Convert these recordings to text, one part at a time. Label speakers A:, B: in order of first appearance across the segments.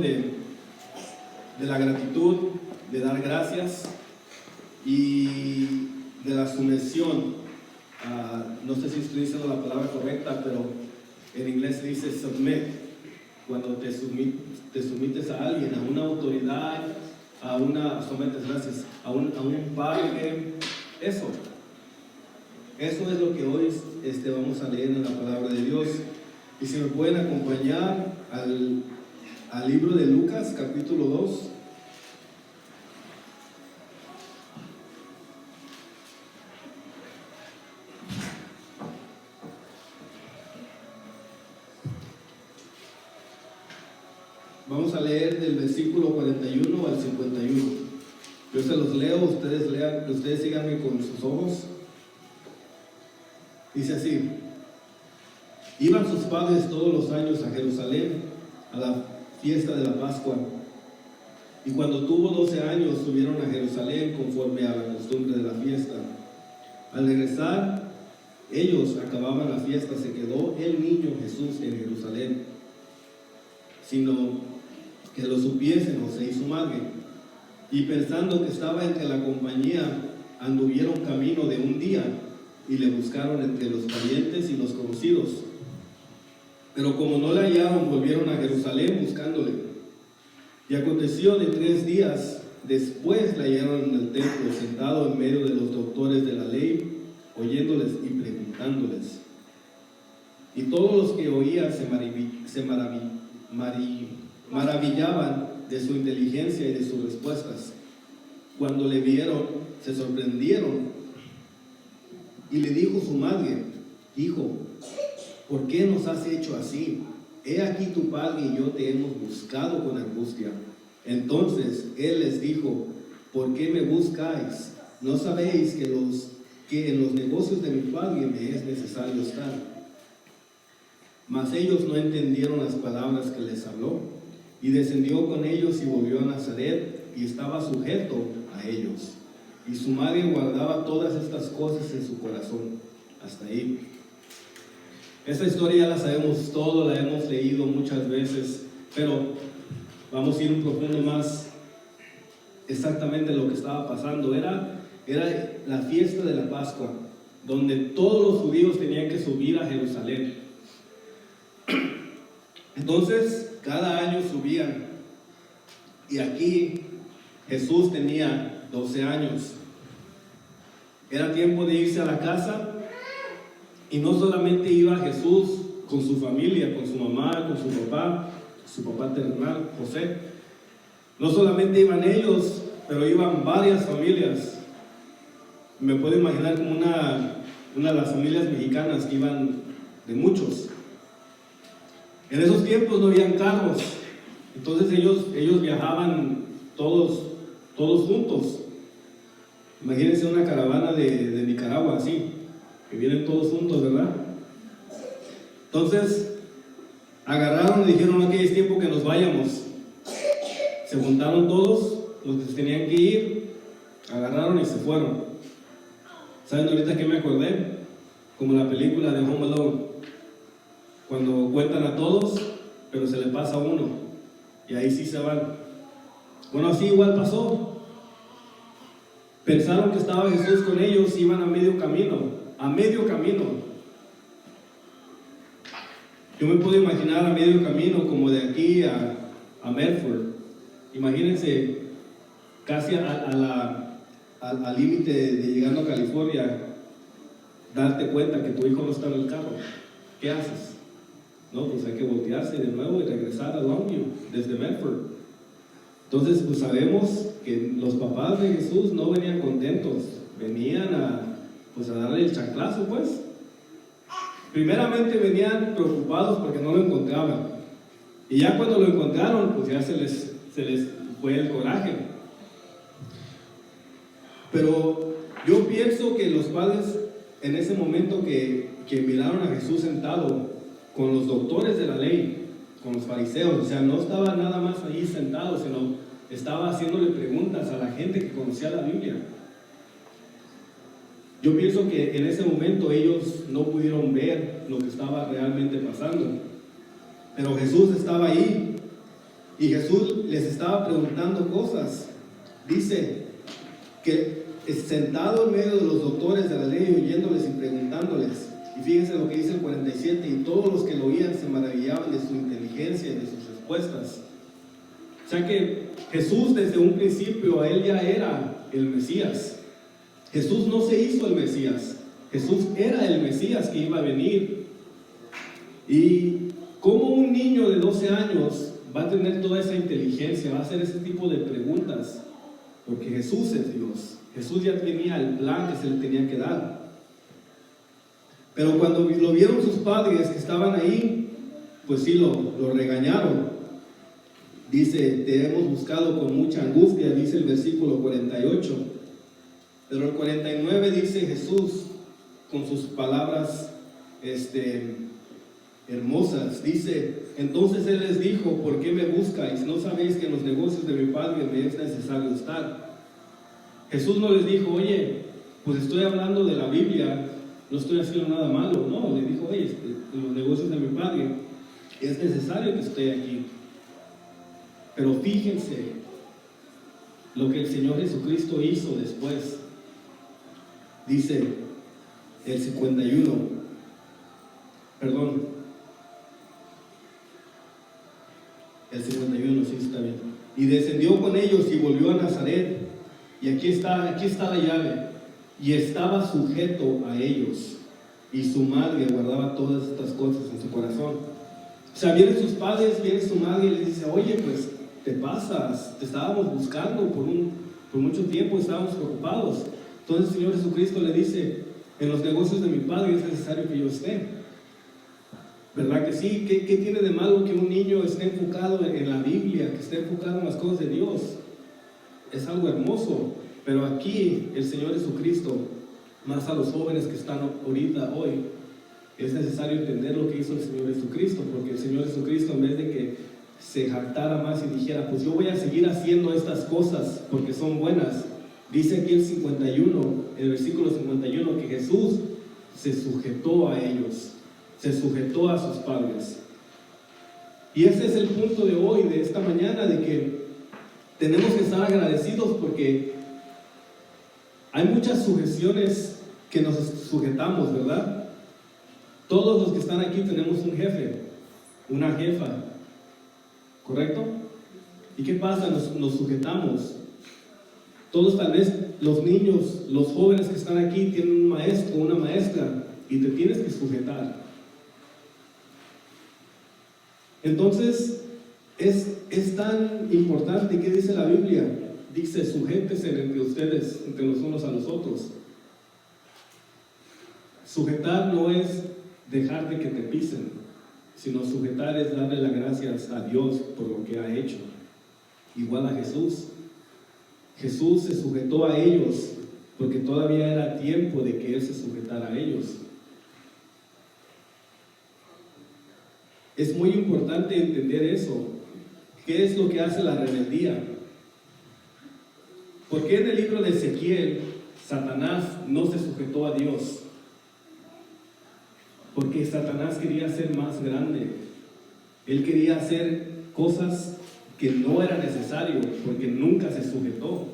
A: de la gratitud, de dar gracias y de la sumisión. No sé si estoy diciendo la palabra correcta, pero en inglés se dice submit. Cuando te sometes a alguien, a una autoridad, a un padre, eso es lo que hoy vamos a leer en la palabra de Dios. Y si me pueden acompañar al libro de Lucas, capítulo 2. Vamos a leer del versículo 41 al 51. Yo se los leo, ustedes síganme con sus ojos. Dice así: iban sus padres todos los años a Jerusalén a la fiesta de la Pascua, y cuando tuvo 12 años subieron a Jerusalén conforme a la costumbre de la fiesta. Al regresar ellos acababan la fiesta, se quedó el niño Jesús en Jerusalén, sino que lo supiesen José y su madre, y pensando que estaba entre la compañía, anduvieron camino de un día y le buscaron entre los parientes y los conocidos. Pero como no le hallaron, volvieron a Jerusalén buscándole. Y aconteció de 3 días después le hallaron en el templo, sentado en medio de los doctores de la ley, oyéndoles y preguntándoles. Y todos los que oían se maravillaban de su inteligencia y de sus respuestas. Cuando le vieron, se sorprendieron. Y le dijo su madre: hijo, ¿por qué nos has hecho así? He aquí tu padre y yo te hemos buscado con angustia. Entonces él les dijo: ¿por qué me buscáis? ¿No sabéis que en los negocios de mi padre me es necesario estar? Mas ellos no entendieron las palabras que les habló. Y descendió con ellos y volvió a Nazaret, y estaba sujeto a ellos. Y su madre guardaba todas estas cosas en su corazón. Hasta ahí. Esta historia ya la sabemos todo, la hemos leído muchas veces, pero vamos a ir un profundo más exactamente lo que estaba pasando. Era la fiesta de la Pascua, donde todos los judíos tenían que subir a Jerusalén. Entonces, cada año subían, y aquí Jesús tenía 12 años. Era tiempo de irse a la casa, y no solamente iba Jesús con su familia, con su mamá, con su papá terrenal, José. No solamente iban ellos, pero iban varias familias. Me puedo imaginar como una de las familias mexicanas que iban de muchos. En esos tiempos no habían carros, entonces ellos viajaban todos juntos. Imagínense una caravana de Nicaragua así, que vienen todos juntos, ¿verdad? Entonces agarraron y dijeron: ok, es tiempo que nos vayamos. Se juntaron todos los que tenían que ir, agarraron y se fueron. ¿Saben ahorita qué me acordé? Como la película de Home Alone, cuando cuentan a todos, pero se le pasa a uno, y ahí sí se van. Bueno, así igual pasó. Pensaron que estaba Jesús con ellos, iban a medio camino. Yo me puedo imaginar a medio camino, como de aquí a Medford. Imagínense, casi al límite de llegando a California, darte cuenta que tu hijo no está en el carro. ¿Qué haces? No, pues hay que voltearse de nuevo y regresar a Longview desde Medford. Entonces, pues sabemos que los papás de Jesús no venían contentos, venían a darle el chanclazo, pues. Primeramente venían preocupados porque no lo encontraban, y ya cuando lo encontraron, pues ya se les fue el coraje. Pero yo pienso que los padres en ese momento que miraron a Jesús sentado con los doctores de la ley, con los fariseos, o sea, no estaba nada más ahí sentado, sino estaba haciéndole preguntas a la gente que conocía la Biblia. Yo pienso que en ese momento ellos no pudieron ver lo que estaba realmente pasando, pero Jesús estaba ahí, y Jesús les estaba preguntando cosas. Dice que sentado en medio de los doctores de la ley, oyéndoles y preguntándoles. Y fíjense lo que dice el 47, y todos los que lo oían se maravillaban de su inteligencia y de sus respuestas. O sea que Jesús desde un principio, él ya era el Mesías. Jesús no se hizo el Mesías, Jesús era el Mesías que iba a venir. Y cómo un niño de 12 años va a tener toda esa inteligencia, va a hacer ese tipo de preguntas, porque Jesús es Dios. Jesús ya tenía el plan que se le tenía que dar. Pero cuando lo vieron sus padres que estaban ahí, pues sí lo regañaron. Dice, te hemos buscado con mucha angustia, dice el versículo 48. Pero el 49 dice Jesús con sus palabras hermosas. Dice, entonces Él les dijo, ¿por qué me buscáis? ¿No sabéis que en los negocios de mi Padre me es necesario estar? Jesús no les dijo, oye, pues estoy hablando de la Biblia, no estoy haciendo nada malo. No, le dijo, oye, en los negocios de mi Padre es necesario que esté aquí. Pero fíjense lo que el Señor Jesucristo hizo después. Dice el 51, perdón, el 51, sí está bien. Y descendió con ellos y volvió a Nazaret. Y aquí está la llave. Y estaba sujeto a ellos. Y su madre guardaba todas estas cosas en su corazón. O sea, vienen sus padres, viene su madre y les dice, oye, pues te pasas, te estábamos buscando por mucho tiempo, estábamos preocupados. Entonces el Señor Jesucristo le dice, en los negocios de mi Padre es necesario que yo esté. ¿Verdad que sí? ¿Qué tiene de malo que un niño esté enfocado en la Biblia, que esté enfocado en las cosas de Dios? Es algo hermoso. Pero aquí el Señor Jesucristo, más a los jóvenes que están ahorita, hoy, es necesario entender lo que hizo el Señor Jesucristo, porque el Señor Jesucristo, en vez de que se jactara más y dijera, pues yo voy a seguir haciendo estas cosas porque son buenas, dice aquí el 51, el versículo 51, que Jesús se sujetó a ellos, se sujetó a sus padres. Y ese es el punto de hoy, de esta mañana, de que tenemos que estar agradecidos porque hay muchas sujeciones que nos sujetamos, ¿verdad? Todos los que están aquí tenemos un jefe, una jefa, ¿correcto? ¿Y qué pasa? Nos sujetamos. Todos, tal vez los niños, los jóvenes que están aquí tienen un maestro o una maestra y te tienes que sujetar. Entonces, es tan importante. ¿Qué dice la Biblia? Dice, sujétense entre ustedes, entre los unos a los otros. Sujetar no es dejar de que te pisen, sino sujetar es darle las gracias a Dios por lo que ha hecho. Igual a Jesús. Jesús se sujetó a ellos porque todavía era tiempo de que Él se sujetara a ellos. Es muy importante entender eso. ¿Qué es lo que hace la rebeldía? ¿Por qué en el libro de Ezequiel Satanás no se sujetó a Dios? Porque Satanás quería ser más grande. Él quería hacer cosas que no era necesario, porque nunca se sujetó.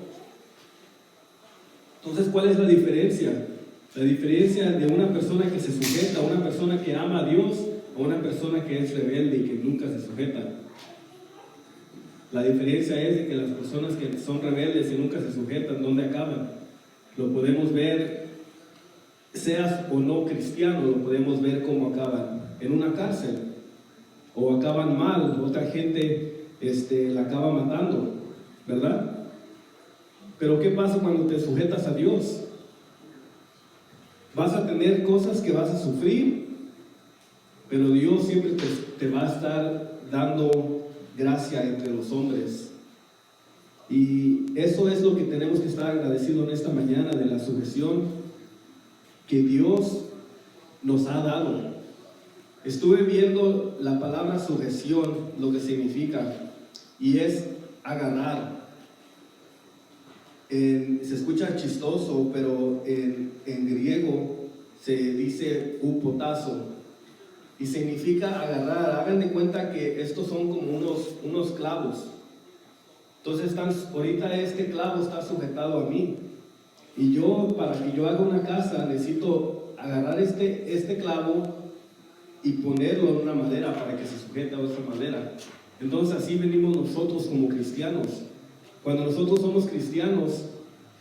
A: Entonces, ¿cuál es la diferencia? La diferencia de una persona que se sujeta, a una persona que ama a Dios, a una persona que es rebelde y que nunca se sujeta. La diferencia es de que las personas que son rebeldes y nunca se sujetan, ¿dónde acaban? Lo podemos ver, seas o no cristiano, lo podemos ver cómo acaban en una cárcel, o acaban mal, otra gente la acaba matando, ¿verdad? Pero ¿qué pasa cuando te sujetas a Dios? Vas a tener cosas que vas a sufrir, pero Dios siempre te va a estar dando gracia entre los hombres. Y eso es lo que tenemos que estar agradecidos en esta mañana, de la sujeción que Dios nos ha dado. Estuve viendo la palabra sujeción, lo que significa, y es agarrar. Se escucha chistoso, pero en griego se dice upotazo, y significa agarrar. Hagan de cuenta que estos son como unos clavos. Entonces ahorita este clavo está sujetado a mí. Y yo, para que yo haga una casa, necesito agarrar este clavo y ponerlo en una madera para que se sujete a otra madera. Entonces así venimos nosotros como cristianos. Cuando nosotros somos cristianos,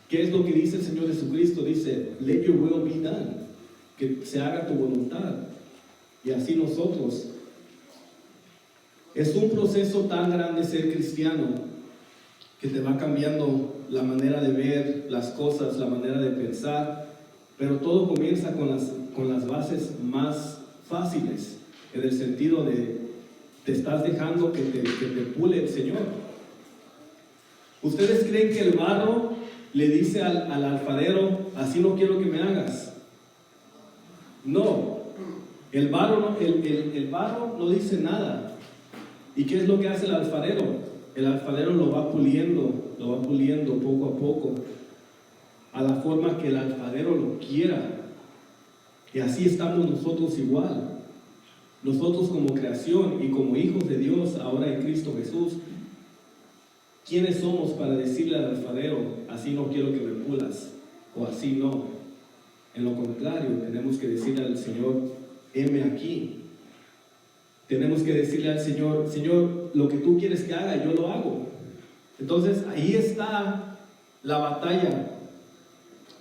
A: ¿qué es lo que dice el Señor Jesucristo? Dice, let your will be done, que se haga tu voluntad. Y así nosotros. Es un proceso tan grande ser cristiano que te va cambiando la manera de ver las cosas, la manera de pensar, pero todo comienza con las bases más fáciles, en el sentido de te estás dejando que te pule el Señor. ¿Ustedes creen que el barro le dice al alfarero, así no quiero que me hagas? No, el barro no dice nada. ¿Y qué es lo que hace el alfarero? El alfarero lo va puliendo poco a poco, a la forma que el alfarero lo quiera. Y así estamos nosotros igual. Nosotros como creación y como hijos de Dios, ahora en Cristo Jesús, ¿quiénes somos para decirle al alfarero, así no quiero que me pulas, o así no? En lo contrario, tenemos que decirle al Señor, heme aquí. Tenemos que decirle al Señor, Señor, lo que tú quieres que haga, yo lo hago. Entonces, ahí está la batalla.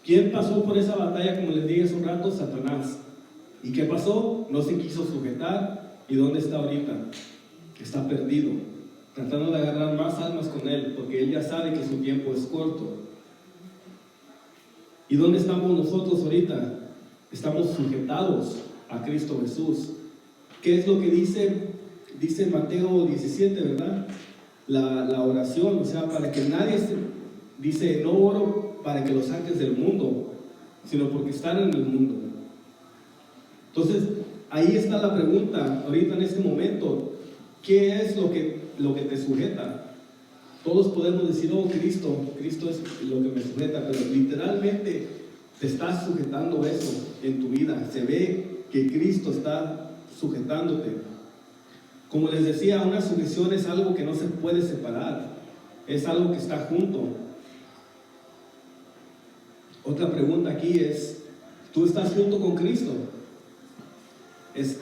A: ¿Quién pasó por esa batalla, como les dije hace un rato? Satanás. ¿Y qué pasó? No se quiso sujetar. ¿Y dónde está ahorita? Está perdido, tratando de agarrar más almas con él, porque él ya sabe que su tiempo es corto. ¿Y dónde estamos nosotros ahorita? Estamos sujetados a Cristo Jesús. ¿Qué es lo que dice Mateo 17, verdad? La oración, o sea, para que nadie dice, no oro para que lo saques del mundo, sino porque están en el mundo. Entonces, ahí está la pregunta, ahorita en este momento, ¿qué es lo que te sujeta? Todos podemos decir, oh, Cristo es lo que me sujeta, pero literalmente te estás sujetando eso en tu vida. Se ve que Cristo está sujetándote. Como les decía, una sujeción es algo que no se puede separar, es algo que está junto. Otra pregunta aquí es, ¿tú estás junto con Cristo? Es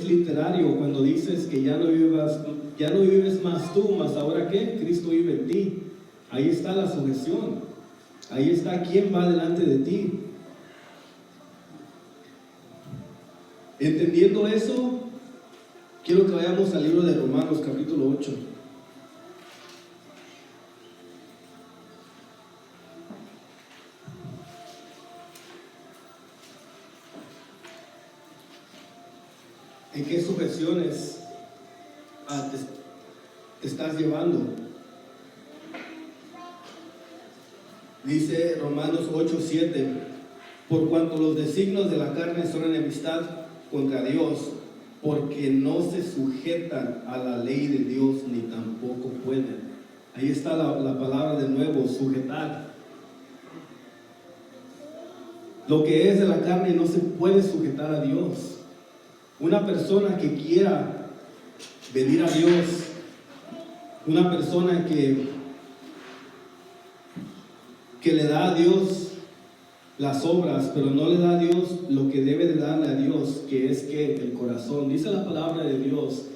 A: literario cuando dices que ya no vives más tú, más ahora ¿qué? Cristo vive en ti. Ahí está la sujeción, ahí está quién va delante de ti. Entendiendo eso, quiero que vayamos al libro de Romanos capítulo 8. ¿En qué sujeciones te estás llevando? Dice Romanos 8:7, por cuanto los designios de la carne son enemistad contra Dios, porque no se sujetan a la ley de Dios, ni tampoco pueden. Ahí está la palabra de nuevo, sujetar. Lo que es de la carne no se puede sujetar a Dios. Una persona que quiera venir a Dios, una persona que le da a Dios las obras, pero no le da a Dios lo que debe de darle a Dios, que es que el corazón. Dice la palabra de Dios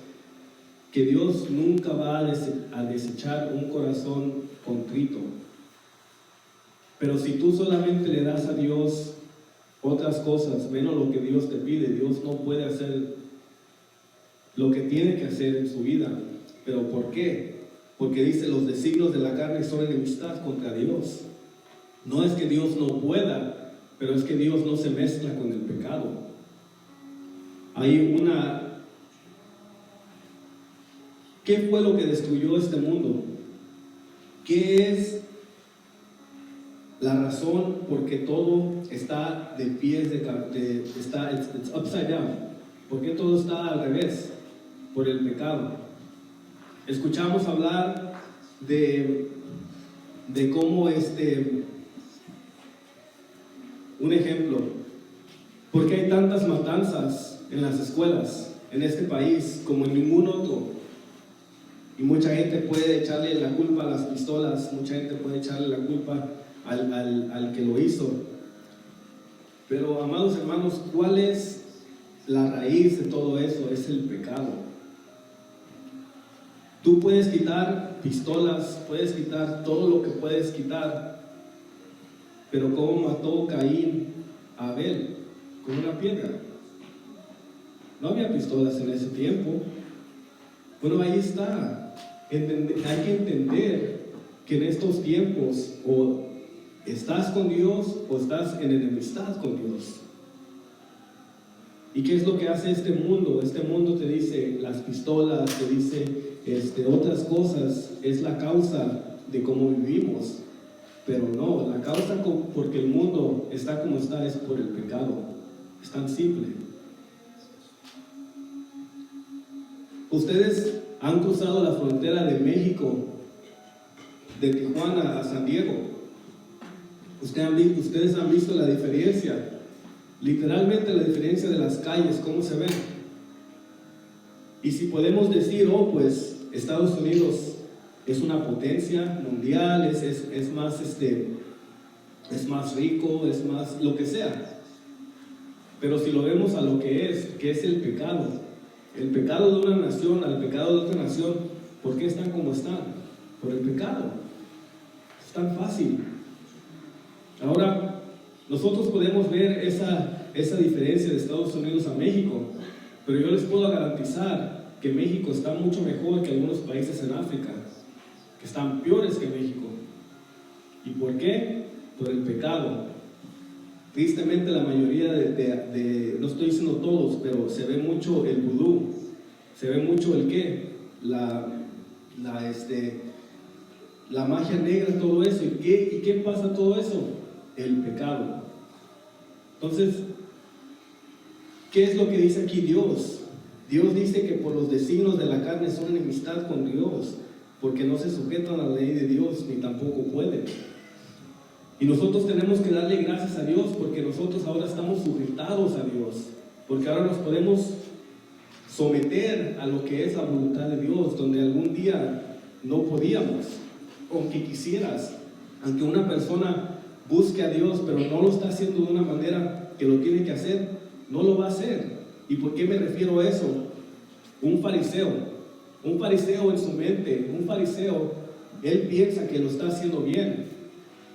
A: que Dios nunca va a desechar un corazón contrito. Pero si tú solamente le das a Dios otras cosas, menos lo que Dios te pide, Dios no puede hacer lo que tiene que hacer en su vida. ¿Pero por qué? Porque dice, los designios de la carne son enemistad contra Dios. No es que Dios no pueda, pero es que Dios no se mezcla con el pecado. ¿Qué fue lo que destruyó este mundo? ¿Qué es la razón por qué todo está de pies it's upside down? ¿Por qué todo está al revés? Por el pecado. Escuchamos hablar de cómo un ejemplo, ¿por qué hay tantas matanzas en las escuelas, en este país, como en ningún otro. Y mucha gente puede echarle la culpa a las pistolas, mucha gente puede echarle la culpa al que lo hizo. Pero, amados hermanos, ¿cuál es la raíz de todo eso? Es el pecado. Tú puedes quitar pistolas, puedes quitar todo lo que puedes quitar, pero ¿cómo mató Caín a Abel? Con una piedra. No había pistolas en ese tiempo. Bueno, ahí está. Hay que entender que en estos tiempos o estás con Dios o estás en enemistad con Dios. ¿Y qué es lo que hace este mundo? Este mundo te dice las pistolas, te dice otras cosas, es la causa de cómo vivimos. Pero no, la causa porque el mundo está como está es por el pecado. Es tan simple. Ustedes han cruzado la frontera de México, de Tijuana a San Diego. Ustedes han visto la diferencia, literalmente la diferencia de las calles, cómo se ven. Y si podemos decir, pues Estados Unidos es una potencia mundial, es más rico, es más lo que sea. Pero si lo vemos a lo que es el pecado de una nación al pecado de otra nación, ¿por qué están como están? Por el pecado. Es tan fácil. Ahora, nosotros podemos ver esa diferencia de Estados Unidos a México, pero yo les puedo garantizar que México está mucho mejor que algunos países en África, que están peores que México. ¿Y por qué? Por el pecado. Tristemente la mayoría no estoy diciendo todos, pero se ve mucho el vudú, se ve mucho el qué, la magia negra, todo eso. ¿Y qué pasa todo eso? El pecado. Entonces, ¿qué es lo que dice aquí Dios? Dios dice que por los designios de la carne son enemistad con Dios, porque no se sujetan a la ley de Dios, ni tampoco pueden. Y nosotros tenemos que darle gracias a Dios, porque nosotros ahora estamos sujetados a Dios, porque ahora nos podemos someter a lo que es la voluntad de Dios, donde algún día no podíamos, aunque quisieras. Aunque una persona busque a Dios, pero no lo está haciendo de una manera que lo tiene que hacer, no lo va a hacer. ¿Y por qué me refiero a eso? Un fariseo en su mente, él piensa que lo está haciendo bien,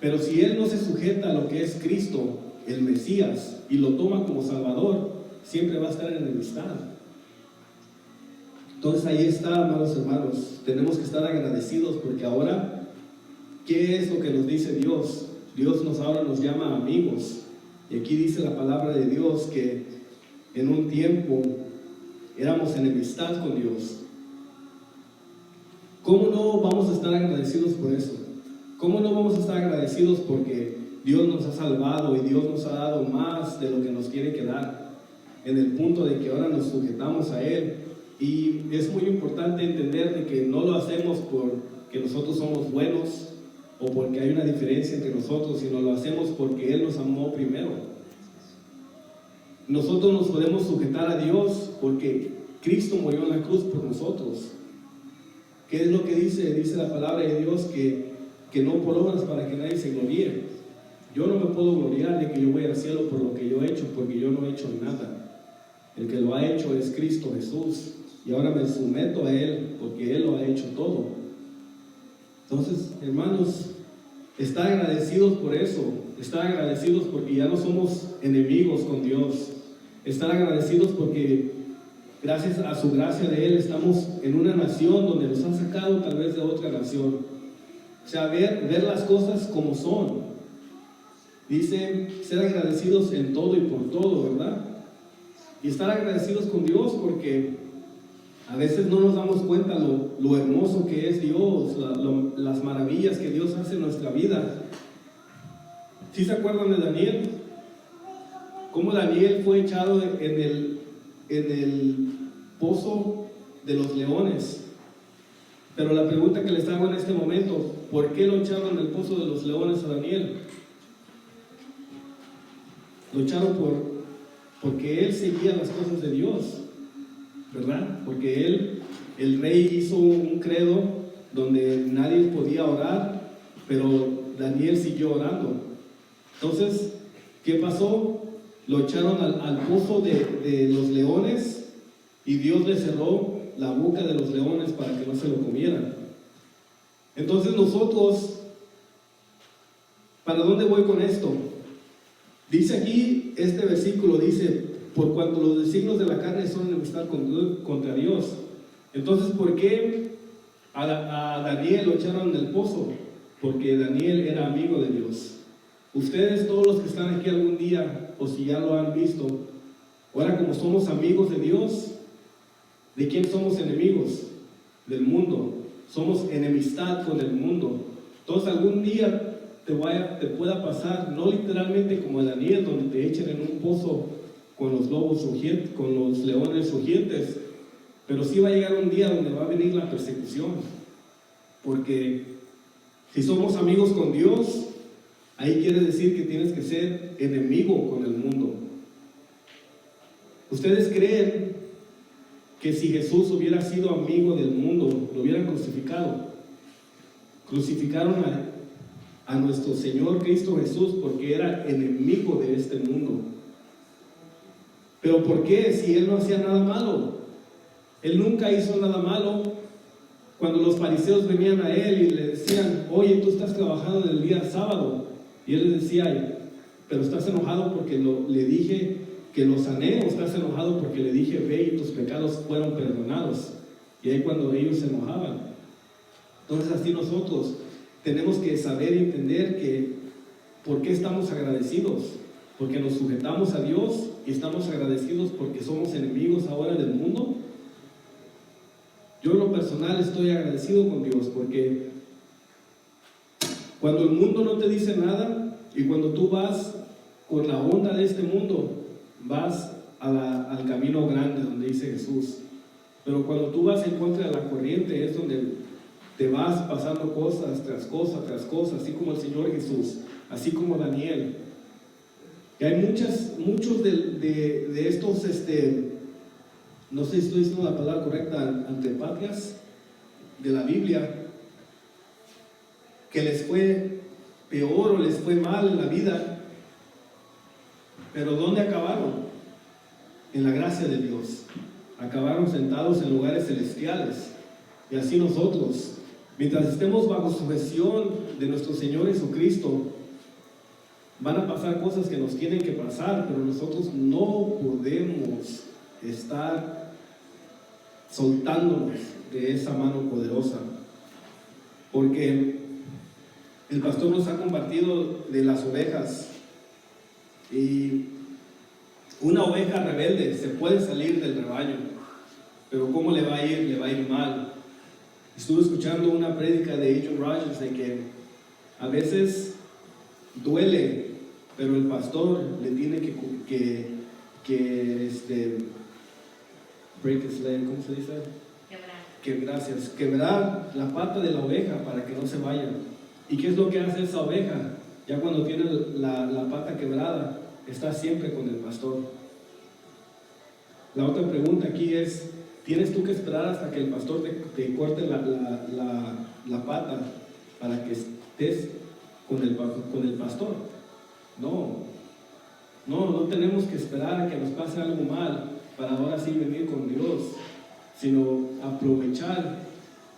A: pero si él no se sujeta a lo que es Cristo, el Mesías, y lo toma como Salvador, siempre va a estar en enemistad. Entonces ahí está, amados hermanos, tenemos que estar agradecidos, porque ahora, ¿qué es lo que nos dice Dios? Dios ahora nos llama amigos, y aquí dice la palabra de Dios que en un tiempo éramos enemistad con Dios. ¿Cómo no vamos a estar agradecidos por eso? ¿Cómo no vamos a estar agradecidos porque Dios nos ha salvado y Dios nos ha dado más de lo que nos quiere que dar? En el punto de que ahora nos sujetamos a Él. Y es muy importante entender de que no lo hacemos porque nosotros somos buenos o porque hay una diferencia entre nosotros, sino lo hacemos porque Él nos amó primero. Nosotros nos podemos sujetar a Dios porque Cristo murió en la cruz por nosotros. ¿Qué es lo que dice? Dice la palabra de Dios que no por obras para que nadie se gloríe. Yo no me puedo gloriar de que yo voy al cielo por lo que yo he hecho, porque yo no he hecho nada. El que lo ha hecho es Cristo Jesús, y ahora me someto a Él porque Él lo ha hecho todo. Entonces, hermanos, estar agradecidos por eso, estar agradecidos porque ya no somos enemigos con Dios, estar agradecidos porque gracias a su gracia de Él estamos en una nación donde nos han sacado tal vez de otra nación. O sea, ver las cosas como son. Dice ser agradecidos en todo y por todo, ¿verdad? Y estar agradecidos con Dios porque a veces no nos damos cuenta lo hermoso que es Dios, las maravillas que Dios hace en nuestra vida. ¿Sí se acuerdan de Daniel? Cómo Daniel fue echado en el pozo de los leones. Pero la pregunta que les hago en este momento, ¿por qué lo echaron en el pozo de los leones a Daniel? Lo echaron porque él seguía las cosas de Dios, ¿verdad? Porque el rey hizo un credo donde nadie podía orar, pero Daniel siguió orando. Entonces, ¿qué pasó? Lo echaron al pozo de los leones, y Dios le cerró la boca de los leones para que no se lo comieran. Entonces nosotros, ¿para dónde voy con esto? Dice aquí, este versículo dice, por cuanto los designios de la carne son enemistad contra Dios. Entonces, ¿por qué a Daniel lo echaron en el pozo? Porque Daniel era amigo de Dios. Ustedes, todos los que están aquí algún día, o si ya lo han visto, ahora como somos amigos de Dios, ¿de quién somos enemigos? Del mundo. Somos enemistad con el mundo. Entonces algún día te pueda pasar, no literalmente como a Daniel, donde te echen en un pozo con los lobos rugientes, con los leones rugientes, pero sí va a llegar un día donde va a venir la persecución. Porque si somos amigos con Dios, ahí quiere decir que tienes que ser enemigo con el mundo. ¿Ustedes creen que si Jesús hubiera sido amigo del mundo, lo hubieran crucificado? Crucificaron a nuestro Señor Cristo Jesús porque era enemigo de este mundo. ¿Pero por qué? Si Él no hacía nada malo. Él nunca hizo nada malo. Cuando los fariseos venían a Él y le decían, oye, tú estás trabajando en el día sábado, y Él les decía, pero estás enojado porque le dije que lo sané, o estás enojado porque le dije, ve y tus pecados fueron perdonados. Y ahí cuando ellos se enojaban. Entonces así nosotros tenemos que saber y entender que ¿por qué estamos agradecidos? Porque nos sujetamos a Dios, y estamos agradecidos porque somos enemigos ahora del mundo. Yo en lo personal estoy agradecido con Dios, porque cuando el mundo no te dice nada, y cuando tú vas con la onda de este mundo, vas al camino grande donde dice Jesús. Pero cuando tú vas en contra de la corriente, es donde te vas pasando cosas tras cosas tras cosas, así como el Señor Jesús, así como Daniel. Y hay muchos de estos, no sé si estoy diciendo la palabra correcta, antipatrias de la Biblia, que les fue peor o les fue mal en la vida. Pero ¿dónde acabaron? En la gracia de Dios. Acabaron sentados en lugares celestiales. Y así nosotros, mientras estemos bajo sujeción de nuestro Señor Jesucristo, van a pasar cosas que nos tienen que pasar, pero nosotros no podemos estar soltándonos de esa mano poderosa, porque el pastor nos ha compartido de las ovejas, y una oveja rebelde se puede salir del rebaño, pero ¿cómo le va a ir? Le va a ir mal. Estuve escuchando una prédica de Adrian Rogers de que a veces duele, pero el pastor le tiene que break his leg, ¿cómo se dice? Quebrar la pata de la oveja para que no se vaya. ¿Y qué es lo que hace esa oveja? Ya cuando tiene la pata quebrada, está siempre con el pastor. La otra pregunta aquí es, ¿tienes tú que esperar hasta que el pastor te corte la pata para que estés con el pastor? No tenemos que esperar a que nos pase algo mal para ahora sí venir con Dios, sino aprovechar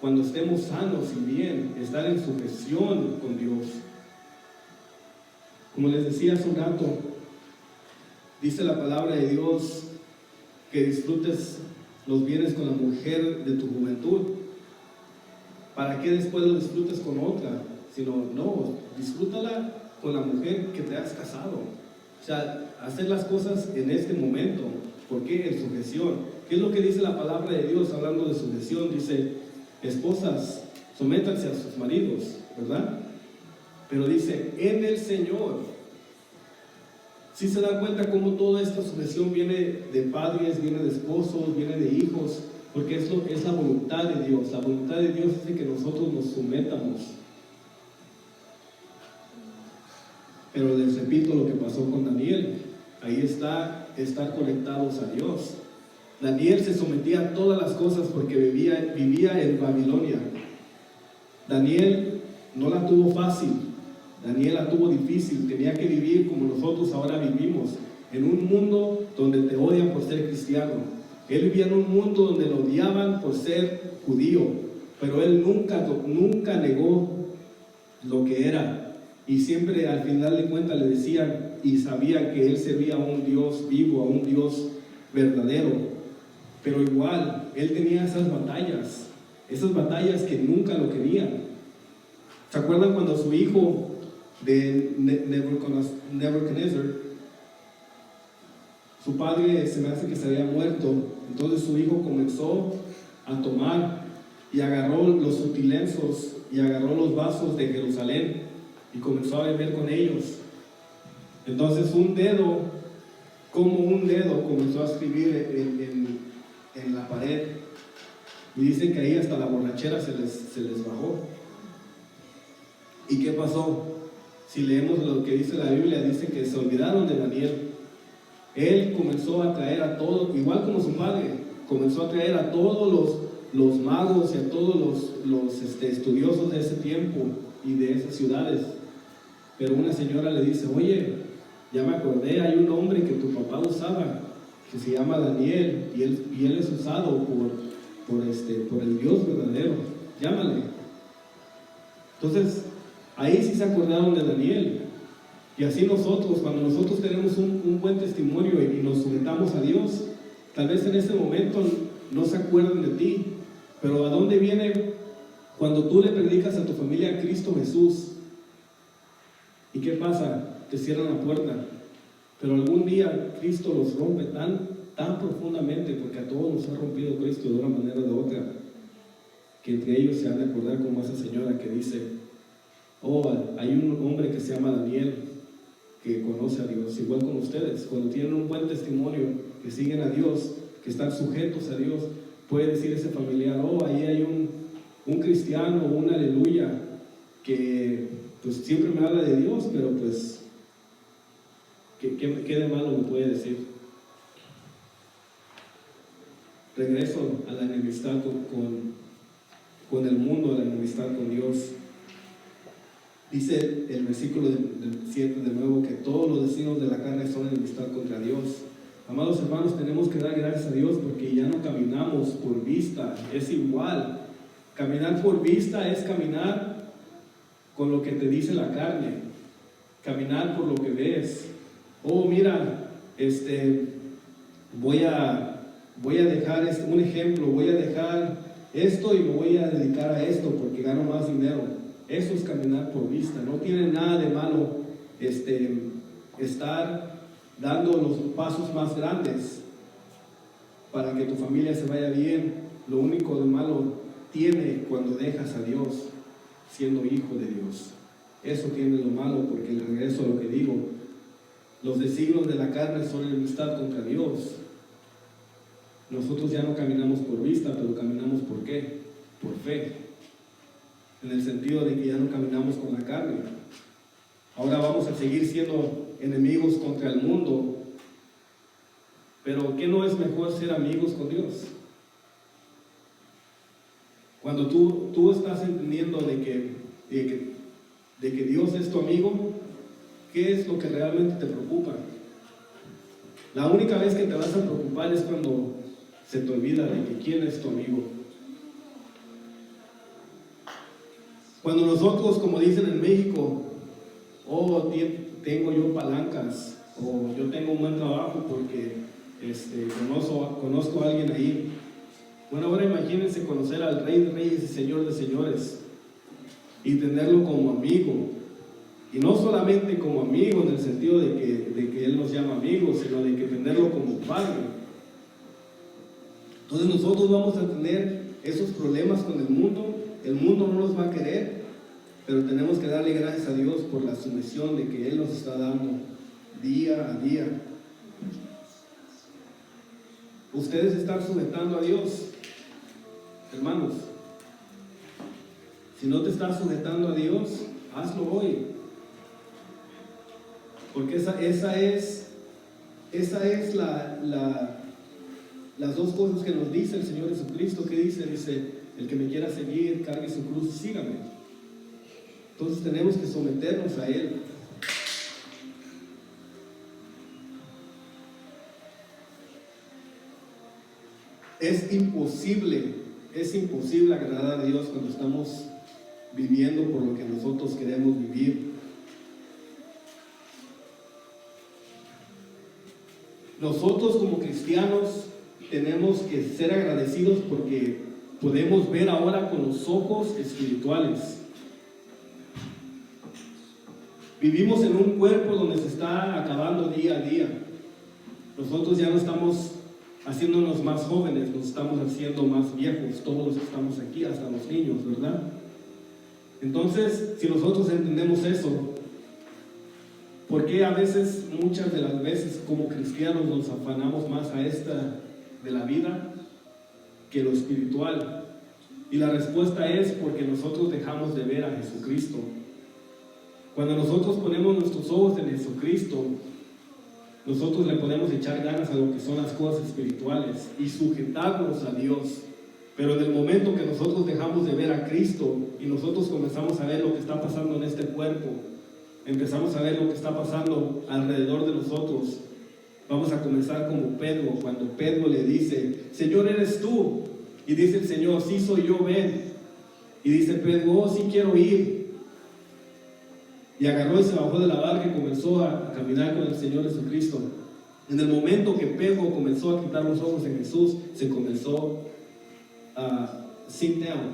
A: cuando estemos sanos y bien, estar en sujeción con Dios. Como les decía hace un rato, dice la palabra de Dios que disfrutes los bienes con la mujer de tu juventud. ¿Para qué después lo disfrutes con otra? No, disfrútala con la mujer que te has casado. O sea, hacer las cosas en este momento. ¿Por qué? En sujeción. ¿Qué es lo que dice la palabra de Dios hablando de sujeción? Dice, esposas, sométanse a sus maridos, ¿verdad? Pero dice, en el Señor. Si se dan cuenta cómo toda esta sujeción viene de padres, viene de esposos, viene de hijos, porque es la voluntad de Dios. La voluntad de Dios es de que nosotros nos sometamos. Pero les repito lo que pasó con Daniel. Ahí está estar conectados a Dios. Daniel se sometía a todas las cosas porque vivía en Babilonia. Daniel no la tuvo fácil, Daniel la tuvo difícil, tenía que vivir como nosotros ahora vivimos, en un mundo donde te odian por ser cristiano. Él vivía en un mundo donde lo odiaban por ser judío, pero él nunca negó lo que era, y siempre al final de cuentas le decían y sabía que él servía a un Dios vivo, a un Dios verdadero. Pero igual, él tenía esas batallas que nunca lo querían. ¿Se acuerdan cuando su hijo de Nebuchadnezzar, su padre se me hace que se había muerto? Entonces su hijo comenzó a tomar y agarró los utensilios y agarró los vasos de Jerusalén y comenzó a beber con ellos. Entonces un dedo comenzó a escribir en la pared, y dicen que ahí hasta la borrachera se les bajó. ¿Y qué pasó? Si leemos lo que dice la Biblia, dice que se olvidaron de Daniel. Él comenzó a traer a todos, igual como su padre, comenzó a traer a todos los magos y a todos los estudiosos de ese tiempo y de esas ciudades. Pero una señora le dice: oye, ya me acordé, hay un hombre que tu papá usaba, que se llama Daniel, y él es usado por el Dios verdadero, llámale. Entonces, ahí sí se acordaron de Daniel. Y así nosotros, cuando nosotros tenemos un buen testimonio y nos sometamos a Dios, tal vez en ese momento no se acuerden de ti, pero ¿a dónde viene cuando tú le predicas a tu familia a Cristo Jesús? ¿Y qué pasa? Te cierran la puerta. Pero algún día Cristo los rompe tan profundamente, porque a todos nos ha rompido Cristo de una manera o de otra, que entre ellos se han de acordar como esa señora que dice: oh, hay un hombre que se llama Daniel, que conoce a Dios, igual con ustedes. Cuando tienen un buen testimonio, que siguen a Dios, que están sujetos a Dios, puede decir ese familiar: oh, ahí hay un cristiano, un aleluya, que pues siempre me habla de Dios, pero pues ¿qué de malo me puede decir? Regreso a la enemistad con el mundo, a la enemistad con Dios. Dice el versículo del 7 de nuevo que todos los designios de la carne son enemistad contra Dios. Amados hermanos, tenemos que dar gracias a Dios porque ya no caminamos por vista, es igual. Caminar por vista es caminar con lo que te dice la carne, caminar por lo que ves. Oh, mira, voy a dejar un ejemplo, voy a dejar esto y me voy a dedicar a esto porque gano más dinero. Eso es caminar por vista. No tiene nada de malo estar dando los pasos más grandes para que tu familia se vaya bien. Lo único de malo tiene cuando dejas a Dios siendo hijo de Dios. Eso tiene lo malo, porque le regreso a lo que digo: los designios de la carne son enemistad contra Dios. Nosotros ya no caminamos por vista, pero caminamos ¿por qué? Por fe, en el sentido de que ya no caminamos con la carne. Ahora vamos a seguir siendo enemigos contra el mundo, pero ¿qué no es mejor ser amigos con Dios? Cuando tú estás entendiendo de que Dios es tu amigo, ¿qué es lo que realmente te preocupa? La única vez que te vas a preocupar es cuando se te olvida de que quién es tu amigo. Cuando nosotros, como dicen en México, oh, tengo yo palancas, o yo tengo un buen trabajo porque conozco a alguien ahí. Bueno, ahora imagínense conocer al Rey de Reyes y Señor de Señores y tenerlo como amigo. Y no solamente como amigo en el sentido de que Él nos llama amigos, sino de que tenerlo como Padre. Entonces nosotros vamos a tener esos problemas con el mundo no nos va a querer, pero tenemos que darle gracias a Dios por la sumisión de que Él nos está dando día a día. Ustedes están sujetando a Dios, hermanos. Si no te estás sujetando a Dios, hazlo hoy. Porque esa es esa es las dos cosas que nos dice el Señor Jesucristo. ¿Qué dice? Dice, el que me quiera seguir, cargue su cruz, sígame. Entonces tenemos que someternos a Él. Es imposible agradar a Dios cuando estamos viviendo por lo que nosotros queremos vivir. Nosotros como cristianos tenemos que ser agradecidos porque podemos ver ahora con los ojos espirituales. Vivimos en un cuerpo donde se está acabando día a día. Nosotros ya no estamos haciéndonos más jóvenes, nos estamos haciendo más viejos. Todos los que estamos aquí, hasta los niños, ¿verdad? Entonces, si nosotros entendemos eso, ¿por qué a veces, muchas de las veces como cristianos nos afanamos más a esta de la vida que lo espiritual? Y la respuesta es porque nosotros dejamos de ver a Jesucristo. Cuando nosotros ponemos nuestros ojos en Jesucristo, nosotros le podemos echar ganas a lo que son las cosas espirituales y sujetarnos a Dios. Pero en el momento que nosotros dejamos de ver a Cristo y nosotros comenzamos a ver lo que está pasando en este cuerpo, empezamos a ver lo que está pasando alrededor de nosotros, vamos a comenzar como Pedro, cuando Pedro le dice, Señor, ¿eres tú? Y dice el Señor, sí soy yo, ven. Y dice Pedro, oh, sí quiero ir. Y agarró y se bajó de la barca y comenzó a caminar con el Señor Jesucristo. En el momento que Pedro comenzó a quitar los ojos en Jesús, se comenzó a sink down,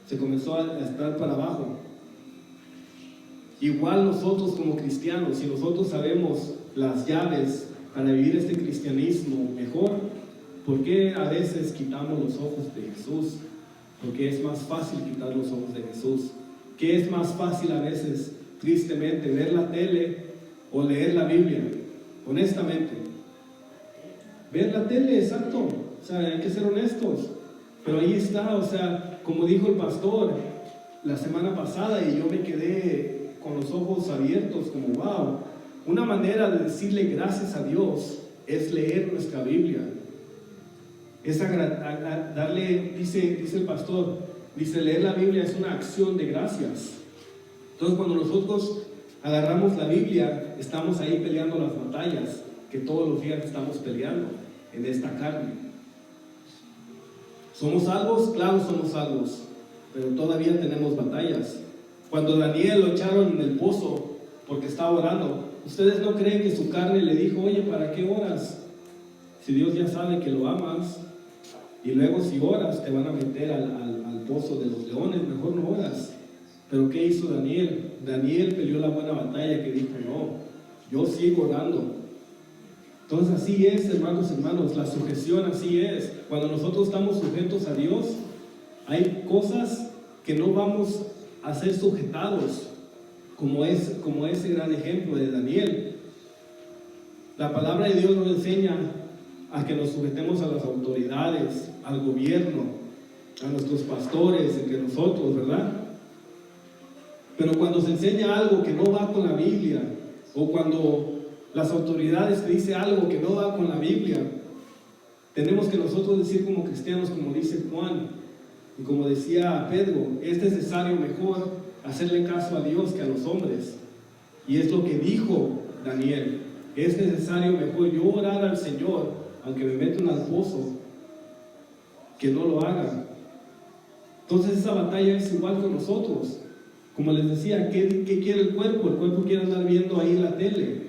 A: se comenzó a estar para abajo. Igual nosotros como cristianos, si nosotros sabemos las llaves para vivir este cristianismo mejor, ¿por qué a veces quitamos los ojos de Jesús? Porque es más fácil quitar los ojos de Jesús. ¿Qué es más fácil a veces? Tristemente, ver la tele o leer la Biblia. Honestamente, ver la tele, exacto, o sea, hay que ser honestos, pero ahí está, o sea, como dijo el pastor la semana pasada, y yo me quedé con los ojos abiertos, como wow, una manera de decirle gracias a Dios es leer nuestra Biblia, es darle, dice el pastor, dice, leer la Biblia es una acción de gracias. Entonces, cuando nosotros agarramos la Biblia, estamos ahí peleando las batallas que todos los días estamos peleando en esta carne. ¿Somos salvos? Claro, somos salvos, pero todavía tenemos batallas. Cuando Daniel lo echaron en el pozo porque estaba orando, ¿ustedes no creen que su carne le dijo, oye, ¿para qué oras? Si Dios ya sabe que lo amas, y luego si oras te van a meter al pozo de los leones, mejor no oras. Pero ¿qué hizo Daniel? Daniel peleó la buena batalla que dijo, no, yo sigo orando. Entonces así es, hermanos, la sujeción así es. Cuando nosotros estamos sujetos a Dios, hay cosas que no vamos a ser sujetados, como ese gran ejemplo de Daniel. La palabra de Dios nos enseña a que nos sujetemos a las autoridades, al gobierno, a nuestros pastores, entre nosotros, ¿verdad? Pero cuando se enseña algo que no va con la Biblia, o cuando las autoridades te dicen algo que no va con la Biblia, tenemos que nosotros decir como cristianos, como dice Juan, y como decía Pedro, es necesario mejor hacerle caso a Dios que a los hombres. Y es lo que dijo Daniel, es necesario mejor yo orar al Señor, aunque me metan al pozo, que no lo haga. Entonces esa batalla es igual con nosotros. Como les decía, ¿qué quiere el cuerpo? El cuerpo quiere andar viendo ahí la tele,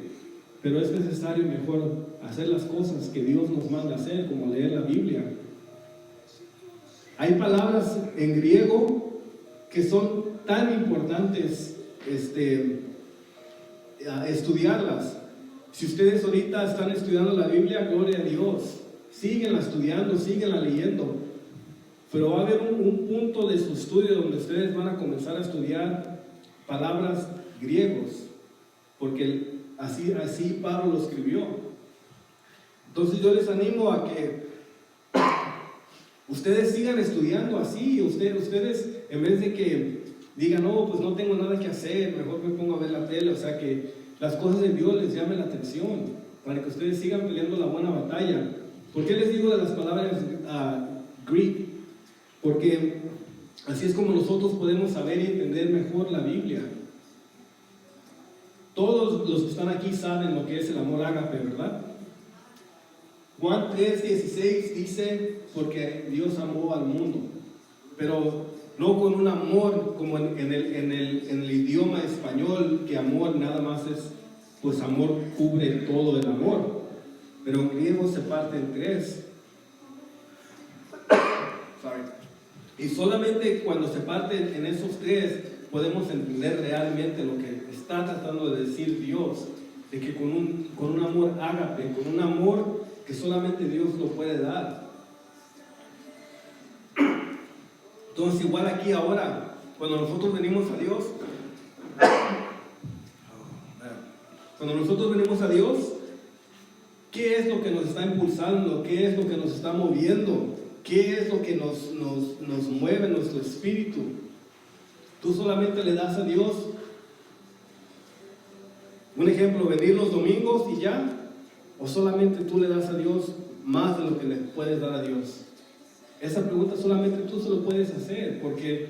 A: pero es necesario mejor hacer las cosas que Dios nos manda hacer, como leer la Biblia. Hay palabras en griego que son tan importantes estudiarlas. Si ustedes ahorita están estudiando la Biblia, gloria a Dios, síguenla estudiando, síguenla leyendo. Pero va a haber un punto de su estudio donde ustedes van a comenzar a estudiar palabras griegos, porque así Pablo lo escribió. Entonces yo les animo a que ustedes sigan estudiando así. Ustedes en vez de que digan, no, pues no tengo nada que hacer, mejor me pongo a ver la tele, o sea, que las cosas de Dios les llamen la atención. para que ustedes sigan peleando la buena batalla. ¿Por qué les digo de las palabras Greek? Porque así es como nosotros podemos saber y entender mejor la Biblia. Todos los que están aquí saben lo que es el amor ágape, ¿verdad? Juan 3:16 dice, porque Dios amó al mundo, pero no con un amor como en el idioma español, que amor nada más es, pues amor cubre todo el amor, pero en griego se parte en tres. Y solamente cuando se parte en esos tres podemos entender realmente lo que está tratando de decir Dios, de que con un amor ágape, con un amor que solamente Dios lo puede dar. Entonces, igual aquí ahora, cuando nosotros venimos a Dios, ¿qué es lo que nos está impulsando? ¿Qué es lo que nos está moviendo? ¿Qué es lo que nos mueve nuestro espíritu? Tú solamente le das a Dios, un ejemplo, venir los domingos y ya, o solamente tú le das a Dios más de lo que le puedes dar a Dios. Esa pregunta solamente tú se lo puedes hacer, porque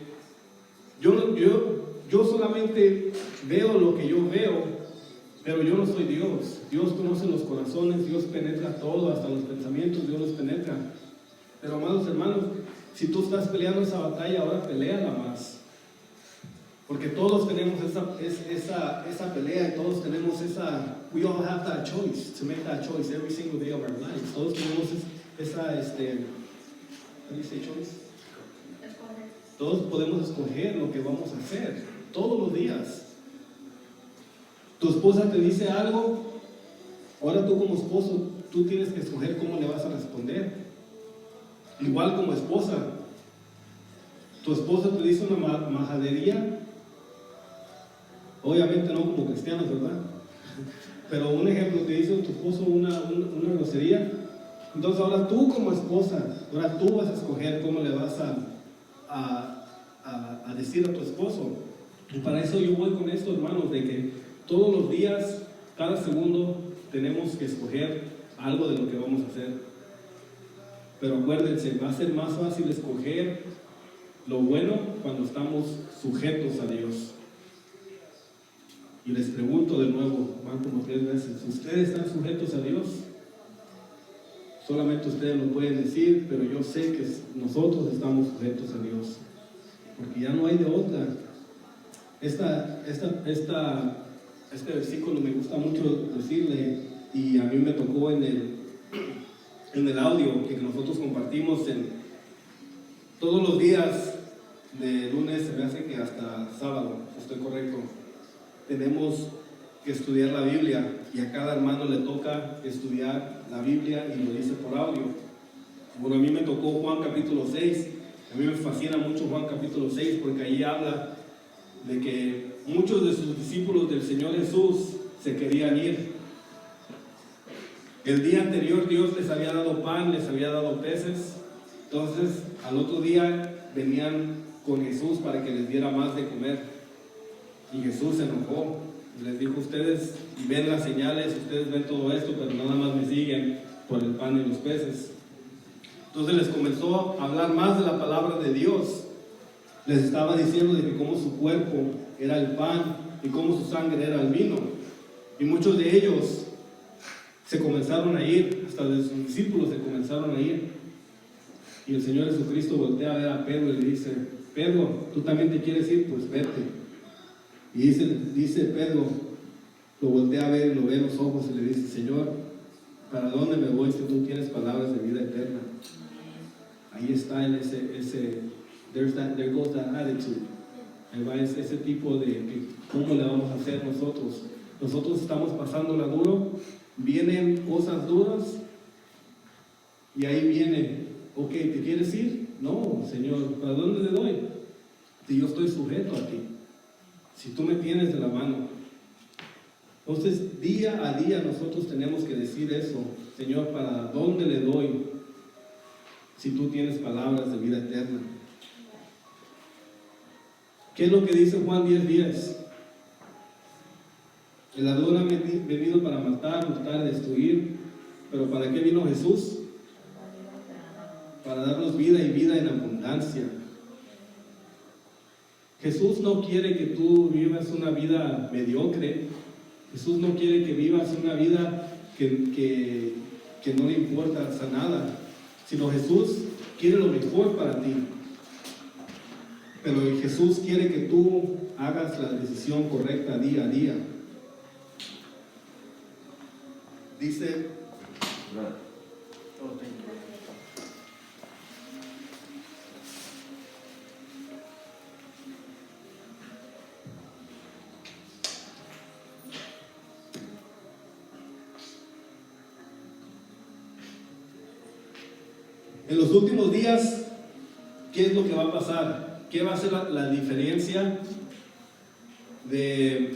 A: yo solamente veo lo que yo veo, pero yo no soy Dios. Dios conoce los corazones, Dios penetra todo, hasta los pensamientos Dios los penetra. Pero amados hermanos, si tú estás peleando esa batalla, ahora peléala más. Porque todos tenemos esa pelea, y todos tenemos we all have that choice, to make that choice every single day of our lives. Todos tenemos how do you say choice? Todos podemos escoger lo que vamos a hacer, todos los días. Tu esposa te dice algo, ahora tú como esposo, tú tienes que escoger cómo le vas a responder. Igual como esposa, tu esposa te dice una majadería, obviamente no como cristianos, ¿verdad? Pero un ejemplo, te dice tu esposo una grosería, entonces ahora tú como esposa, ahora tú vas a escoger cómo le vas a decir a tu esposo. Y para eso yo voy con esto, hermanos, de que todos los días, cada segundo, tenemos que escoger algo de lo que vamos a hacer. Pero acuérdense, va a ser más fácil escoger lo bueno cuando estamos sujetos a Dios. Y les pregunto de nuevo, van como 3 veces, ¿ustedes están sujetos a Dios? Solamente ustedes lo pueden decir, pero yo sé que nosotros estamos sujetos a Dios, porque ya no hay de otra. Este versículo me gusta mucho decirle, y a mí me tocó en el audio que nosotros compartimos todos los días, de lunes, se me hace que hasta sábado, estoy correcto, tenemos que estudiar la Biblia, y a cada hermano le toca estudiar la Biblia y lo dice por audio. Bueno, a mí me tocó Juan capítulo 6, a mí me fascina mucho Juan capítulo 6, porque ahí habla de que muchos de sus discípulos del Señor Jesús se querían ir. El día anterior Dios les había dado pan, les había dado peces, entonces al otro día venían con Jesús para que les diera más de comer, y Jesús se enojó, les dijo: ustedes ven las señales, ustedes ven todo esto, pero nada más me siguen por el pan y los peces. Entonces les comenzó a hablar más de la palabra de Dios, les estaba diciendo de que cómo su cuerpo era el pan y cómo su sangre era el vino, y muchos de ellos se comenzaron a ir, hasta de sus discípulos se comenzaron a ir. Y el Señor Jesucristo voltea a ver a Pedro y le dice: Pedro, ¿tú también te quieres ir? Pues vete. Y dice Pedro, lo voltea a ver y lo ve en los ojos y le dice: Señor, ¿para dónde me voy si tú tienes palabras de vida eterna? Ahí está en there goes that attitude. Ahí va ese tipo de ¿cómo le vamos a hacer nosotros? Nosotros estamos pasándola duro, vienen cosas duras, y ahí viene: ok, ¿te quieres ir? No, Señor, ¿para dónde le doy? Si yo estoy sujeto a ti, si tú me tienes de la mano. Entonces, día a día nosotros tenemos que decir eso: Señor, ¿para dónde le doy si tú tienes palabras de vida eterna? ¿Qué es lo que dice Juan 10:10? El ladrón ha venido para matar, hurtar, destruir. Pero ¿para qué vino Jesús? Para darnos vida y vida en abundancia. Jesús no quiere que tú vivas una vida mediocre. Jesús no quiere que vivas una vida que no le importa nada, sino Jesús quiere lo mejor para ti. Pero Jesús quiere que tú hagas la decisión correcta día a día. Dice, en los últimos días, ¿qué es lo que va a pasar? ¿Qué va a ser la diferencia de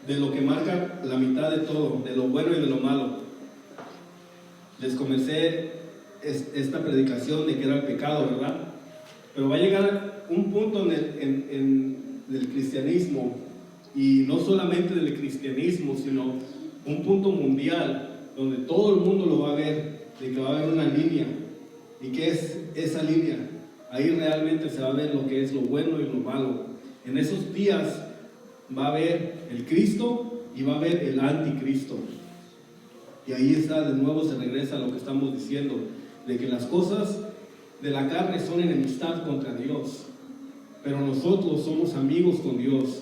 A: lo que marca la mitad de todo, de lo bueno y de lo malo? Les comencé esta predicación de que era el pecado, ¿verdad? Pero va a llegar un punto en el cristianismo, y no solamente del cristianismo, sino un punto mundial, donde todo el mundo lo va a ver, de que va a haber una línea. ¿Y qué es esa línea? Ahí realmente se va a ver lo que es lo bueno y lo malo. En esos días va a haber el Cristo y va a haber el anticristo. Y ahí está, de nuevo se regresa a lo que estamos diciendo, de que las cosas de la carne son enemistad contra Dios, pero nosotros somos amigos con Dios.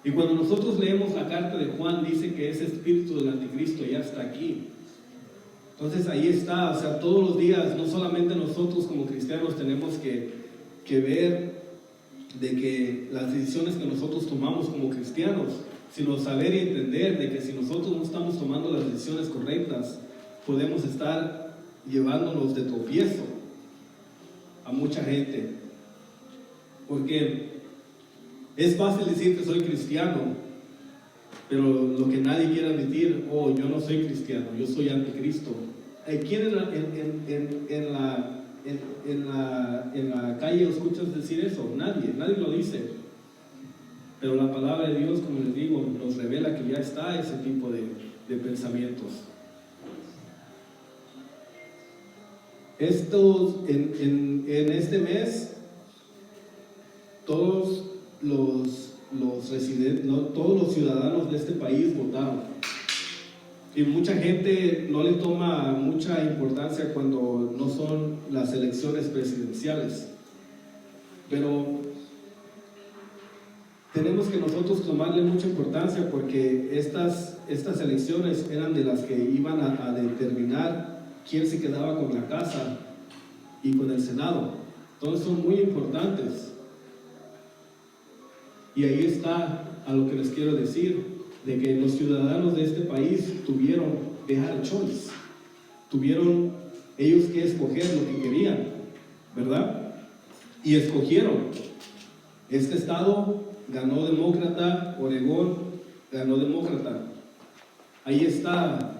A: Y cuando nosotros leemos la carta de Juan, dice que ese espíritu del anticristo ya está aquí. Entonces ahí está, o sea, todos los días, no solamente nosotros como cristianos tenemos que ver de que las decisiones que nosotros tomamos como cristianos, sino saber y entender de que si nosotros no estamos tomando las decisiones correctas, podemos estar llevándonos de tropiezo a mucha gente. Porque es fácil decir que soy cristiano, pero lo que nadie quiere admitir, oh, yo no soy cristiano, yo soy anticristo. ¿Quién en la calle escuchas decir eso? Nadie lo dice. Pero la palabra de Dios, como les digo, nos revela que ya está ese tipo de pensamientos. En este mes, todos los residentes, no, todos los ciudadanos de este país votaron. Y mucha gente no le toma mucha importancia cuando no son las elecciones presidenciales. Pero tenemos que nosotros tomarle mucha importancia, porque estas elecciones eran de las que iban a determinar quién se quedaba con la casa y con el Senado. Entonces son muy importantes. Y ahí está a lo que les quiero decir, de que los ciudadanos de este país they had a choice. Tuvieron ellos que escoger lo que querían, ¿verdad? Y escogieron. Este estado ganó demócrata, Oregón ganó demócrata. Ahí está.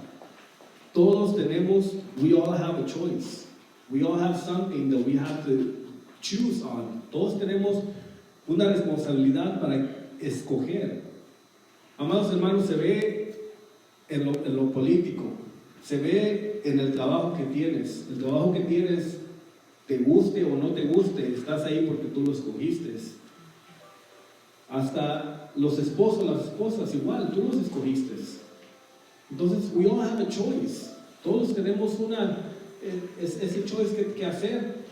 A: Todos tenemos, we all have a choice. We all have something that we have to choose on. Todos tenemos una responsabilidad para escoger. Amados hermanos, se ve en lo político, se ve en el trabajo que tienes. El trabajo que tienes, te guste o no te guste, estás ahí porque tú lo escogiste. Hasta los esposos, las esposas, igual, tú los escogiste. Entonces, we all have a choice. Todos tenemos ese choice que hacer.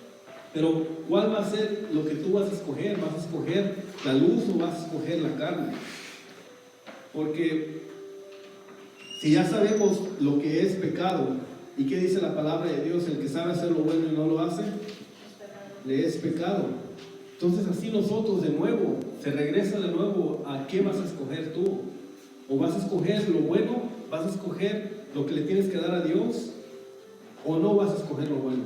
A: Pero, ¿cuál va a ser lo que tú vas a escoger? ¿Vas a escoger la luz o vas a escoger la carne? Porque si ya sabemos lo que es pecado, ¿y qué dice la palabra de Dios? El que sabe hacer lo bueno y no lo hace, le es pecado. Entonces así nosotros de nuevo, se regresa de nuevo a qué vas a escoger tú. O vas a escoger lo bueno, vas a escoger lo que le tienes que dar a Dios, o no vas a escoger lo bueno.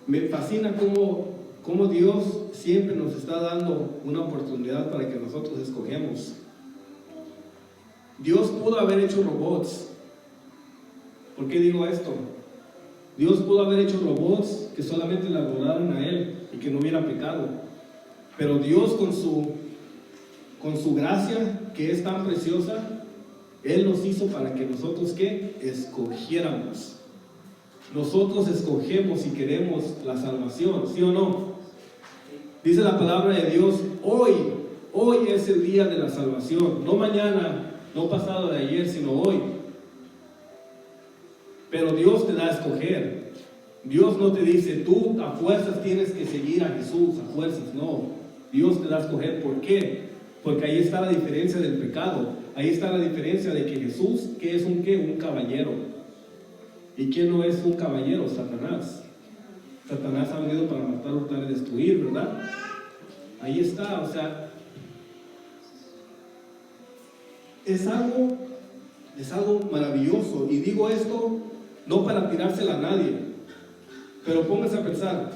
A: Me fascina cómo Dios siempre nos está dando una oportunidad para que nosotros escogemos. Dios pudo haber hecho robots. ¿Por qué digo esto? Dios pudo haber hecho robots que solamente le adoraran a Él y que no hubiera pecado. Pero Dios, con su con su gracia que es tan preciosa, Él nos hizo para que nosotros, ¿qué? Escogiéramos. Nosotros escogemos si queremos la salvación, ¿sí o no? Dice la palabra de Dios, hoy es el día de la salvación, no mañana, no pasado de ayer, sino hoy. Pero Dios te da a escoger. Dios no te dice, tú a fuerzas tienes que seguir a Jesús, a fuerzas, no. Dios te da a escoger. ¿Por qué? Porque ahí está la diferencia del pecado. Ahí está la diferencia de que Jesús, ¿qué es un qué? Un caballero. ¿Y quién no es un caballero? Satanás. Satanás ha venido para matar, hurtar y destruir, ¿verdad? Ahí está, o sea, es algo maravilloso. Y digo esto no para tirársela a nadie, pero póngase a pensar,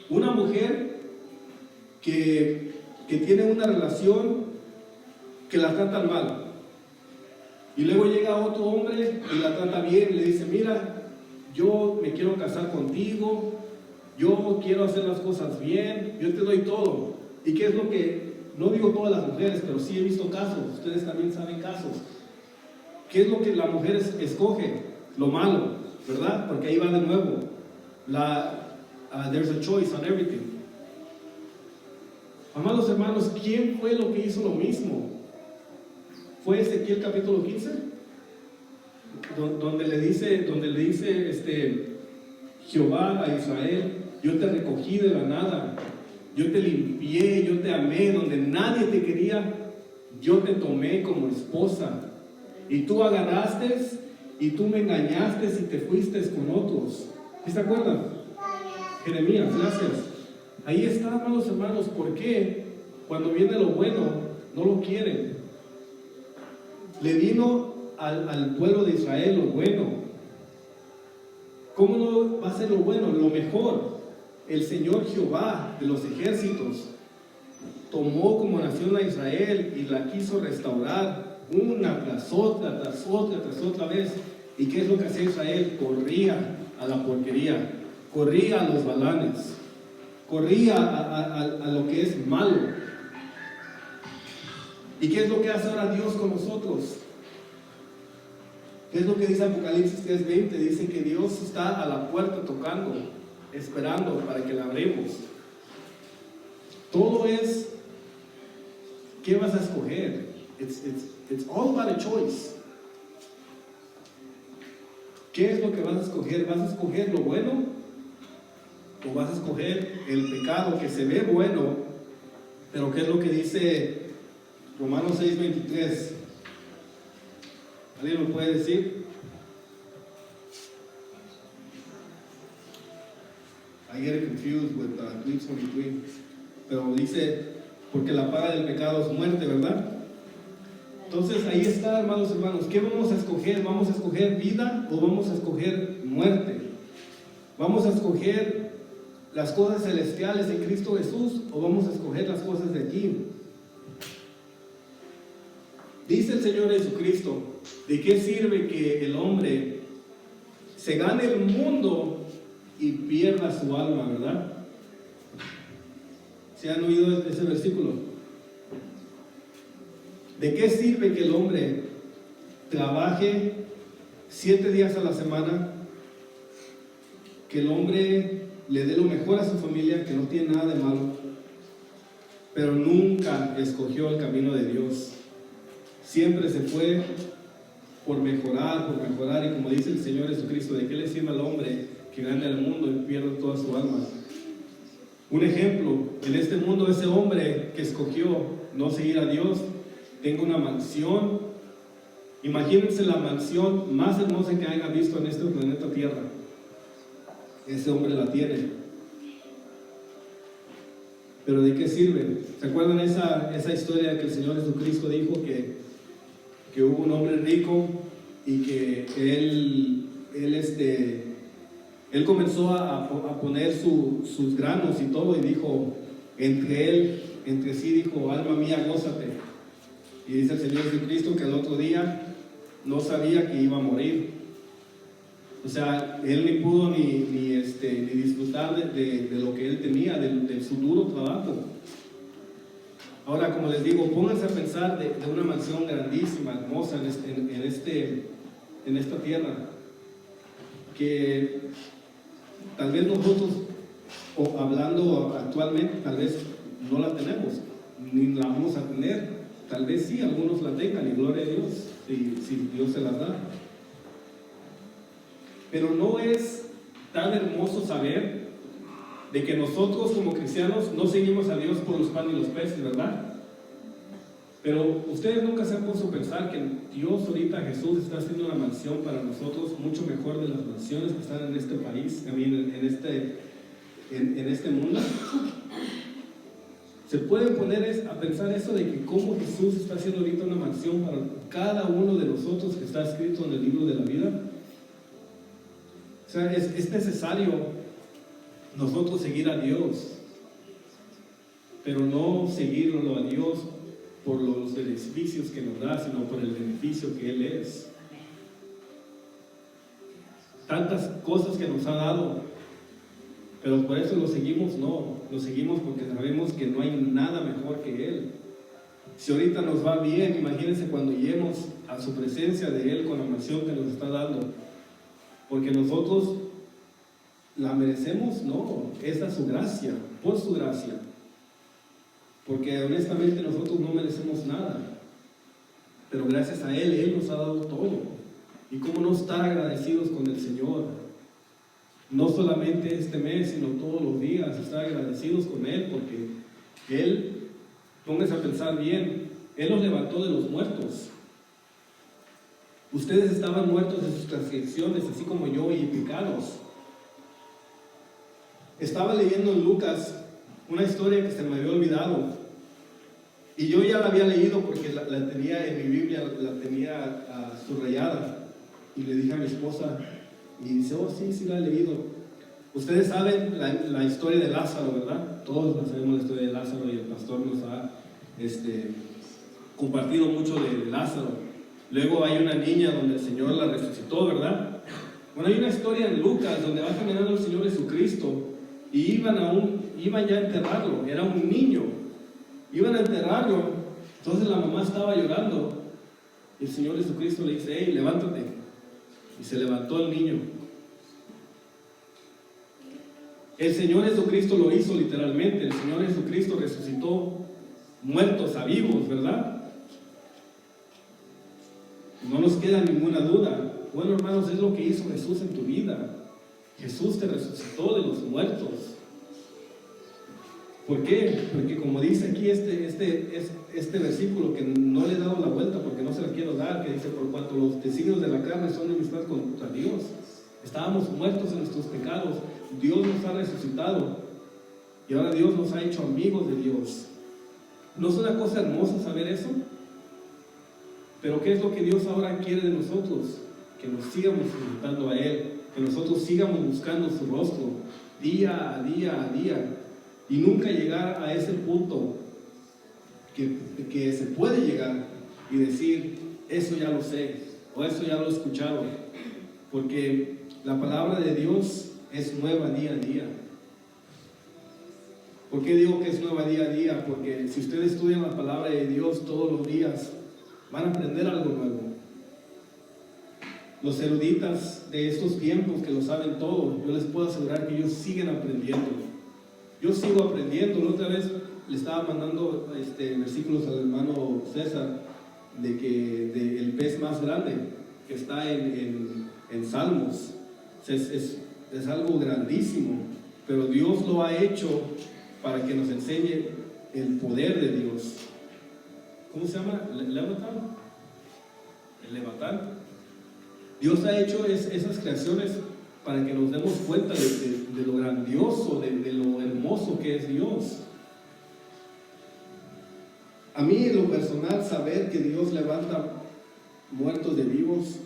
A: una mujer que tiene una relación que la tratan mal, y luego llega otro hombre y la trata bien, y le dice, mira, yo me quiero casar contigo, yo quiero hacer las cosas bien, yo te doy todo. ¿Y qué es lo que, no digo todas las mujeres, pero sí he visto casos, ustedes también saben casos? ¿Qué es lo que la mujer escoge? Lo malo, ¿verdad? Porque ahí va de nuevo. There's a choice on everything. Amados hermanos, ¿quién fue lo que hizo lo mismo? ¿Fue Ezequiel capítulo 15? Donde le dice Jehová a Israel, yo te recogí de la nada, yo te limpié, yo te amé, donde nadie te quería, yo te tomé como esposa, y tú agarraste y tú me engañaste y te fuiste con otros. ¿Sí se acuerdan? Jeremías, gracias. Ahí está, amados hermanos. ¿Por qué cuando viene lo bueno no lo quieren? Le vino al pueblo de Israel lo bueno. ¿Cómo no va a ser lo bueno? Lo mejor. El Señor Jehová de los ejércitos tomó como nación a Israel y la quiso restaurar una tras otra, tras otra, tras otra vez. ¿Y qué es lo que hacía Israel? Corría a la porquería, corría a los balanes, corría a lo que es malo. ¿Y qué es lo que hace ahora Dios con nosotros? ¿Qué es lo que dice Apocalipsis 3:20? Dice que Dios está a la puerta tocando, esperando para que la abramos. Todo es, ¿qué vas a escoger? It's all about a choice. ¿Qué es lo que vas a escoger? ¿Vas a escoger lo bueno? ¿O vas a escoger el pecado que se ve bueno? Pero ¿qué es lo que dice Romanos 6:23? ¿Alguien lo puede decir? I get confused with tweets in between. Pero dice, porque la paga del pecado es muerte, ¿verdad? Entonces ahí está, hermanos, ¿qué vamos a escoger? ¿Vamos a escoger vida o vamos a escoger muerte? ¿Vamos a escoger las cosas celestiales en Cristo Jesús o vamos a escoger las cosas de aquí? Dice el Señor Jesucristo, ¿de qué sirve que el hombre se gane el mundo y pierda su alma, verdad? ¿Se han oído ese versículo? ¿De qué sirve que el hombre trabaje 7 días a la semana, que el hombre le dé lo mejor a su familia, que no tiene nada de malo, pero nunca escogió el camino de Dios? Siempre se fue por mejorar, y como dice el Señor Jesucristo, ¿de qué le sirve al hombre que gane al mundo y pierda toda su alma? Un ejemplo, en este mundo ese hombre que escogió no seguir a Dios, tengo una mansión. Imagínense la mansión más hermosa que hayan visto en este planeta Tierra. Ese hombre la tiene. Pero ¿de qué sirve? ¿Se acuerdan esa historia que el Señor Jesucristo dijo que hubo un hombre rico y que él comenzó a poner sus granos y todo, y dijo, entre sí dijo, alma mía, gózate? Y dice el Señor Jesucristo que al otro día no sabía que iba a morir. O sea, él ni pudo ni disfrutar de lo que él tenía, de su duro trabajo. Ahora, como les digo, pónganse a pensar de una mansión grandísima, hermosa en esta tierra, que tal vez nosotros, o hablando actualmente, tal vez no la tenemos, ni la vamos a tener. Tal vez sí, algunos la tengan, y gloria a Dios, si Dios se las da. Pero no es tan hermoso saber de que nosotros como cristianos no seguimos a Dios por los panes y los peces, ¿verdad? Pero ustedes nunca se han puesto a pensar que Dios ahorita, Jesús, está haciendo una mansión para nosotros mucho mejor de las mansiones que están en este país, también en este mundo. Se pueden poner a pensar eso de que cómo Jesús está haciendo ahorita una mansión para cada uno de nosotros que está escrito en el libro de la vida. O sea, es necesario nosotros seguir a Dios, pero no seguirlo a Dios por los beneficios que nos da, sino por el beneficio que Él es. Tantas cosas que nos ha dado, pero por eso lo seguimos. No, lo seguimos porque sabemos que no hay nada mejor que Él. Si ahorita nos va bien, imagínense cuando lleguemos a su presencia de Él con la mansión que nos está dando, porque nosotros la merecemos. No, esa es su gracia, por su gracia, porque honestamente nosotros no merecemos nada, pero gracias a Él nos ha dado todo. Y cómo no estar agradecidos con el Señor, no solamente este mes, sino todos los días, estar agradecidos con Él, porque Él, pónganse a pensar bien, Él los levantó de los muertos. Ustedes estaban muertos de sus transgresiones, así como yo, y pecados. Estaba leyendo en Lucas una historia que se me había olvidado, y yo ya la había leído porque la tenía en mi Biblia, la tenía subrayada, y le dije a mi esposa, y dice: oh sí la he leído. Ustedes saben la historia de Lázaro, ¿verdad? Todos sabemos la historia de Lázaro, y el pastor nos ha compartido mucho de Lázaro. Luego hay una niña donde el Señor la resucitó, ¿verdad? Bueno, hay una historia en Lucas donde va caminando el Señor Jesucristo y iban ya a enterrarlo. Era un niño, iban a enterrarlo. Entonces la mamá estaba llorando y el Señor Jesucristo le dice: hey, levántate. Y se levantó el niño. El Señor Jesucristo lo hizo literalmente. El Señor Jesucristo resucitó muertos a vivos, ¿verdad? No nos queda ninguna duda. Bueno, hermanos, es lo que hizo Jesús en tu vida. Jesús te resucitó de los muertos. ¿Por qué? Porque como dice aquí este versículo, que no le he dado la vuelta porque no se la quiero dar, que dice: por cuanto los designios de la carne son enemistad contra Dios. Estábamos muertos en nuestros pecados, Dios nos ha resucitado y ahora Dios nos ha hecho amigos de Dios. ¿No es una cosa hermosa saber eso? Pero ¿qué es lo que Dios ahora quiere de nosotros? Que nos sigamos enfrentando a Él, que nosotros sigamos buscando su rostro día a día, y nunca llegar a ese punto que se puede llegar y decir: eso ya lo sé, o eso ya lo he escuchado, porque la palabra de Dios es nueva día a día. ¿Por qué digo que es nueva día a día? Porque si ustedes estudian la palabra de Dios todos los días, van a aprender algo nuevo. Los eruditas de estos tiempos que lo saben todo, yo les puedo asegurar que ellos siguen aprendiendo. Yo sigo aprendiendo. La otra vez le estaba mandando versículos al hermano César de el pez más grande que está en Salmos. Es algo grandísimo, pero Dios lo ha hecho para que nos enseñe el poder de Dios. ¿Cómo se llama? ¿Leviatán? El Leviatán. Dios ha hecho esas creaciones para que nos demos cuenta de lo grandioso, de lo hermoso que es Dios. A mí, en lo personal, saber que Dios levanta muertos de vivos,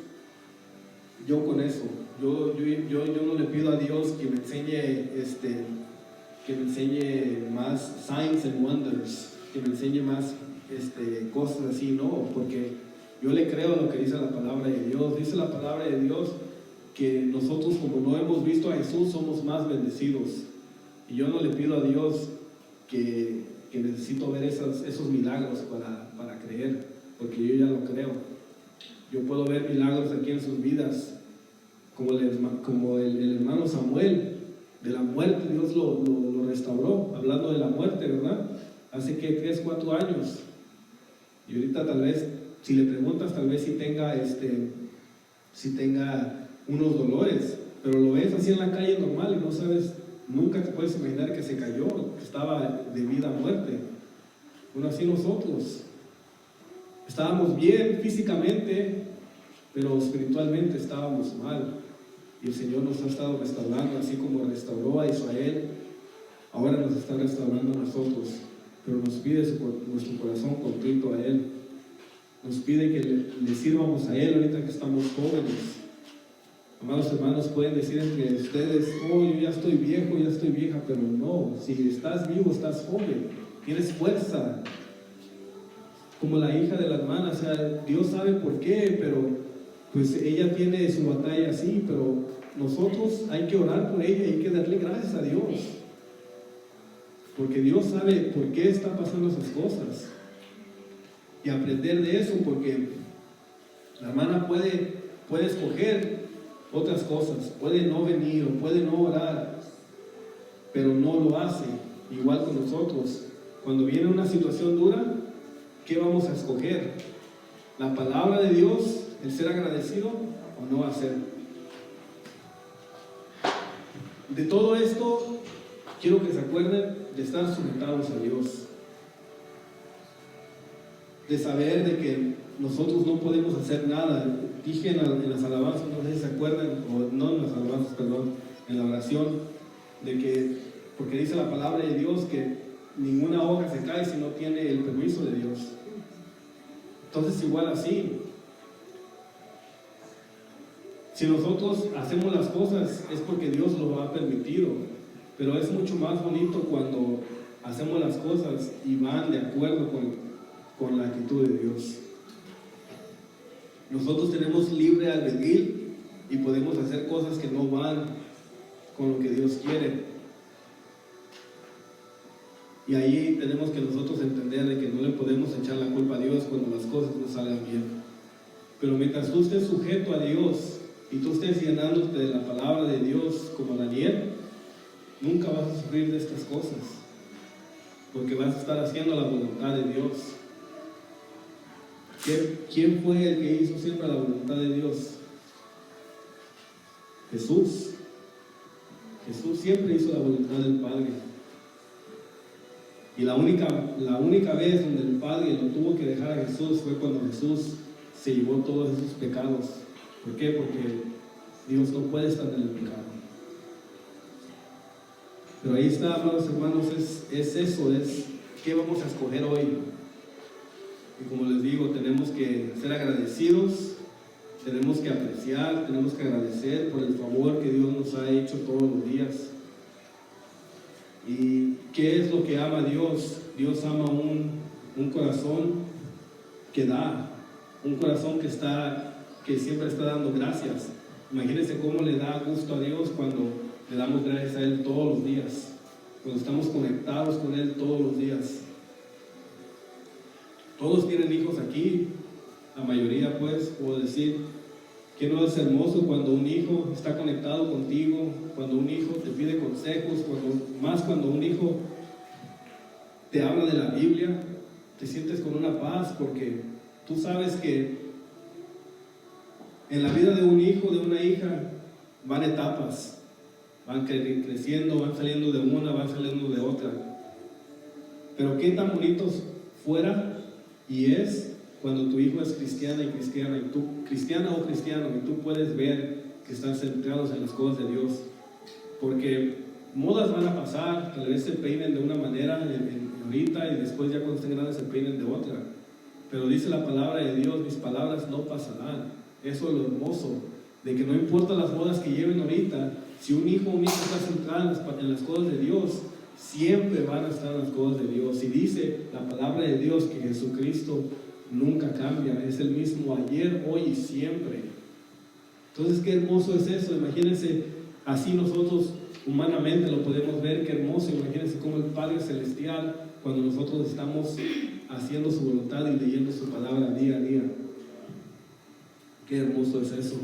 A: yo con eso, yo no le pido a Dios que me enseñe más signs and wonders, que me enseñe más cosas así, no, porque yo le creo a lo que dice la palabra de Dios. Dice la palabra de Dios que nosotros, como no hemos visto a Jesús, somos más bendecidos. Y yo no le pido a Dios que necesito ver esos milagros para creer, porque yo ya lo creo. Yo puedo ver milagros aquí en sus vidas, como el hermano Samuel. De la muerte Dios lo restauró, hablando de la muerte, ¿verdad? Hace que 3, 4 años. Y ahorita tal vez, si le preguntas, tal vez si tenga unos dolores, pero lo ves así en la calle normal y no sabes, nunca te puedes imaginar que se cayó, que estaba de vida a muerte. Bueno, así nosotros estábamos bien físicamente, pero espiritualmente estábamos mal. Y el Señor nos ha estado restaurando, así como restauró a Israel, ahora nos está restaurando a nosotros. Pero nos pide nuestro corazón contrito a Él. Nos pide que le sirvamos a Él ahorita que estamos jóvenes. Amados hermanos, pueden decir entre ustedes: oh, yo ya estoy viejo, ya estoy vieja, pero no, si estás vivo, estás joven, tienes fuerza. Como la hija de la hermana, o sea, Dios sabe por qué, pero pues ella tiene su batalla así, pero nosotros hay que orar por ella y hay que darle gracias a Dios, porque Dios sabe por qué está pasando esas cosas, y aprender de eso, porque la hermana puede escoger otras cosas, puede no venir o puede no orar, pero no lo hace. Igual con nosotros, cuando viene una situación dura, ¿qué vamos a escoger? ¿La palabra de Dios, el ser agradecido, o no hacer? De todo esto quiero que se acuerden de estar sujetados a Dios, de saber de que nosotros no podemos hacer nada. Dije en las alabanzas, no sé si se acuerdan, o no en las alabanzas, perdón, en la oración, de que, porque dice la palabra de Dios que ninguna hoja se cae si no tiene el permiso de Dios. Entonces igual así, si nosotros hacemos las cosas es porque Dios lo ha permitido, pero es mucho más bonito cuando hacemos las cosas y van de acuerdo con la actitud de Dios. Nosotros tenemos libre albedrío y podemos hacer cosas que no van con lo que Dios quiere. Y ahí tenemos que nosotros entender de que no le podemos echar la culpa a Dios cuando las cosas no salgan bien. Pero mientras tú estés sujeto a Dios y tú estés llenándote de la palabra de Dios como Daniel, nunca vas a sufrir de estas cosas, porque vas a estar haciendo la voluntad de Dios. ¿Quién fue el que hizo siempre la voluntad de Dios? Jesús. Jesús siempre hizo la voluntad del Padre. Y la única vez donde el Padre lo tuvo que dejar a Jesús fue cuando Jesús se llevó todos esos pecados. ¿Por qué? Porque Dios no puede estar en el pecado. Pero ahí está, amados hermanos, es eso, es qué vamos a escoger hoy. Y como les digo, tenemos que ser agradecidos, tenemos que apreciar, tenemos que agradecer por el favor que Dios nos ha hecho todos los días. ¿Y qué es lo que ama Dios? Dios ama un corazón que da, un corazón que siempre está dando gracias. Imagínense cómo le da gusto a Dios cuando le damos gracias a Él todos los días, cuando estamos conectados con Él todos los días. Todos tienen hijos aquí, la mayoría pues, puedo decir, que no es hermoso cuando un hijo está conectado contigo, cuando un hijo te pide consejos, cuando un hijo te habla de la Biblia, te sientes con una paz, porque tú sabes que en la vida de un hijo, de una hija, van etapas, van creciendo, van saliendo de una, van saliendo de otra. Pero qué tan bonitos fuera y es cuando tu hijo es cristiana y tú, cristiana o cristiano, y tú puedes ver que están centrados en las cosas de Dios. Porque modas van a pasar, tal vez se peinen de una manera ahorita y después ya cuando estén grandes se peinen de otra. Pero dice la palabra de Dios, mis palabras no pasarán. Eso es lo hermoso, de que no importa las modas que lleven ahorita, si un hijo o una hija está centrado en las cosas de Dios, siempre van a estar en las cosas de Dios. Y dice la palabra de Dios que Jesucristo nunca cambia, es el mismo ayer, hoy y siempre. Entonces qué hermoso es eso. Imagínense así nosotros humanamente lo podemos ver, qué hermoso. Imagínense cómo el Padre Celestial, cuando nosotros estamos haciendo su voluntad y leyendo su palabra día a día. Qué hermoso es eso.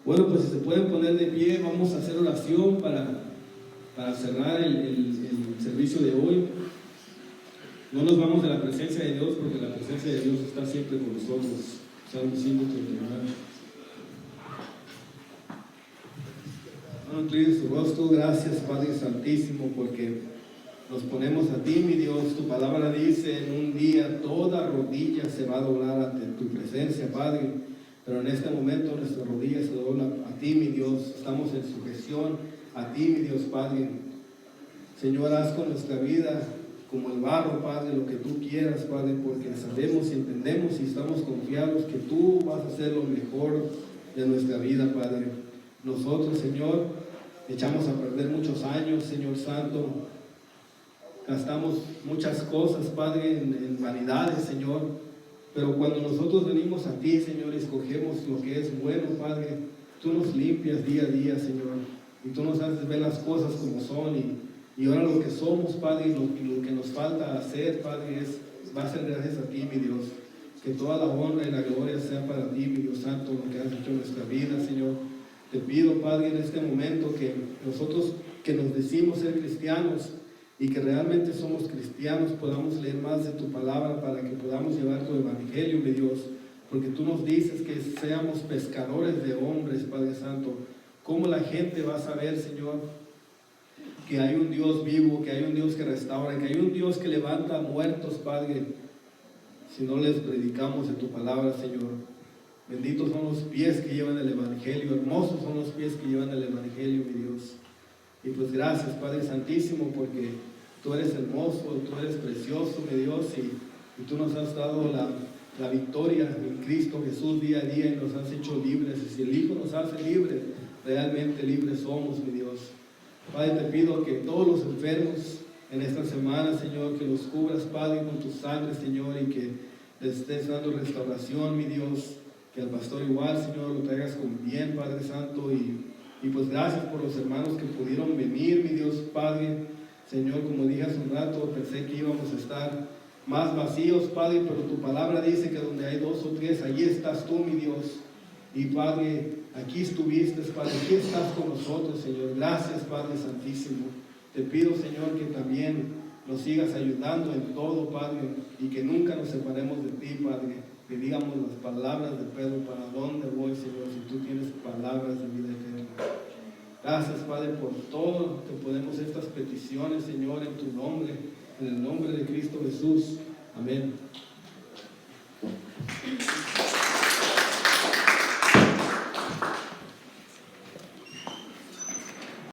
A: Bueno, pues si se pueden poner de pie, vamos a hacer oración para cerrar el servicio de hoy. No nos vamos de la presencia de Dios, porque la presencia de Dios está siempre con nosotros. Salmo 139. No inclines tu rostro. Gracias, Padre Santísimo, porque nos ponemos a ti, mi Dios. Tu palabra dice: en un día toda rodilla se va a doblar ante tu presencia, Padre. Pero en este momento nuestra rodilla se dobla a ti, mi Dios. Estamos en sujeción a ti, mi Dios, Padre. Señor, haz con nuestra vida como el barro, Padre, lo que tú quieras, Padre, porque sabemos y entendemos y estamos confiados que tú vas a hacer lo mejor de nuestra vida, Padre. Nosotros, Señor, echamos a perder muchos años, Señor Santo. Gastamos muchas cosas, Padre, en vanidades, Señor. Pero cuando nosotros venimos a ti, Señor, escogemos lo que es bueno, Padre. Tú nos limpias día a día, Señor. Y tú nos haces ver las cosas como son. Y ahora lo que somos, Padre, y lo que nos falta hacer, Padre, va a ser gracias a ti, mi Dios. Que toda la honra y la gloria sea para ti, mi Dios Santo, lo que has hecho en nuestra vida, Señor. Te pido, Padre, en este momento que nosotros que nos decimos ser cristianos y que realmente somos cristianos, podamos leer más de tu palabra para que podamos llevar tu evangelio, mi Dios. Porque tú nos dices que seamos pescadores de hombres, Padre Santo. ¿Cómo la gente va a saber, Señor, que hay un Dios vivo, que hay un Dios que restaura, que hay un Dios que levanta muertos, Padre, si no les predicamos de tu palabra, Señor? Benditos son los pies que llevan el evangelio, hermosos son los pies que llevan el evangelio, mi Dios. Y pues gracias, Padre Santísimo, porque tú eres hermoso, tú eres precioso, mi Dios, y tú nos has dado la victoria en Cristo Jesús día a día y nos has hecho libres. Y si el Hijo nos hace libres, realmente libres somos, mi Dios. Padre, te pido que todos los enfermos en esta semana, Señor, que los cubras, Padre, con tu sangre, Señor, y que les estés dando restauración, mi Dios. Que al pastor igual, Señor, lo traigas con bien, Padre Santo, y pues gracias por los hermanos que pudieron venir, mi Dios, Padre. Señor, como dije hace un rato, pensé que íbamos a estar más vacíos, Padre, pero tu palabra dice que donde hay 2 o 3, allí estás tú, mi Dios. Y Padre, aquí estuviste, Padre, aquí estás con nosotros, Señor. Gracias, Padre Santísimo. Te pido, Señor, que también nos sigas ayudando en todo, Padre, y que nunca nos separemos de ti, Padre. Que digamos las palabras de Pedro: ¿para dónde voy, Señor, si tú tienes palabras de vida eterna? Gracias, Padre, por todo. Te ponemos estas peticiones, Señor, en tu nombre, en el nombre de Cristo Jesús. Amén.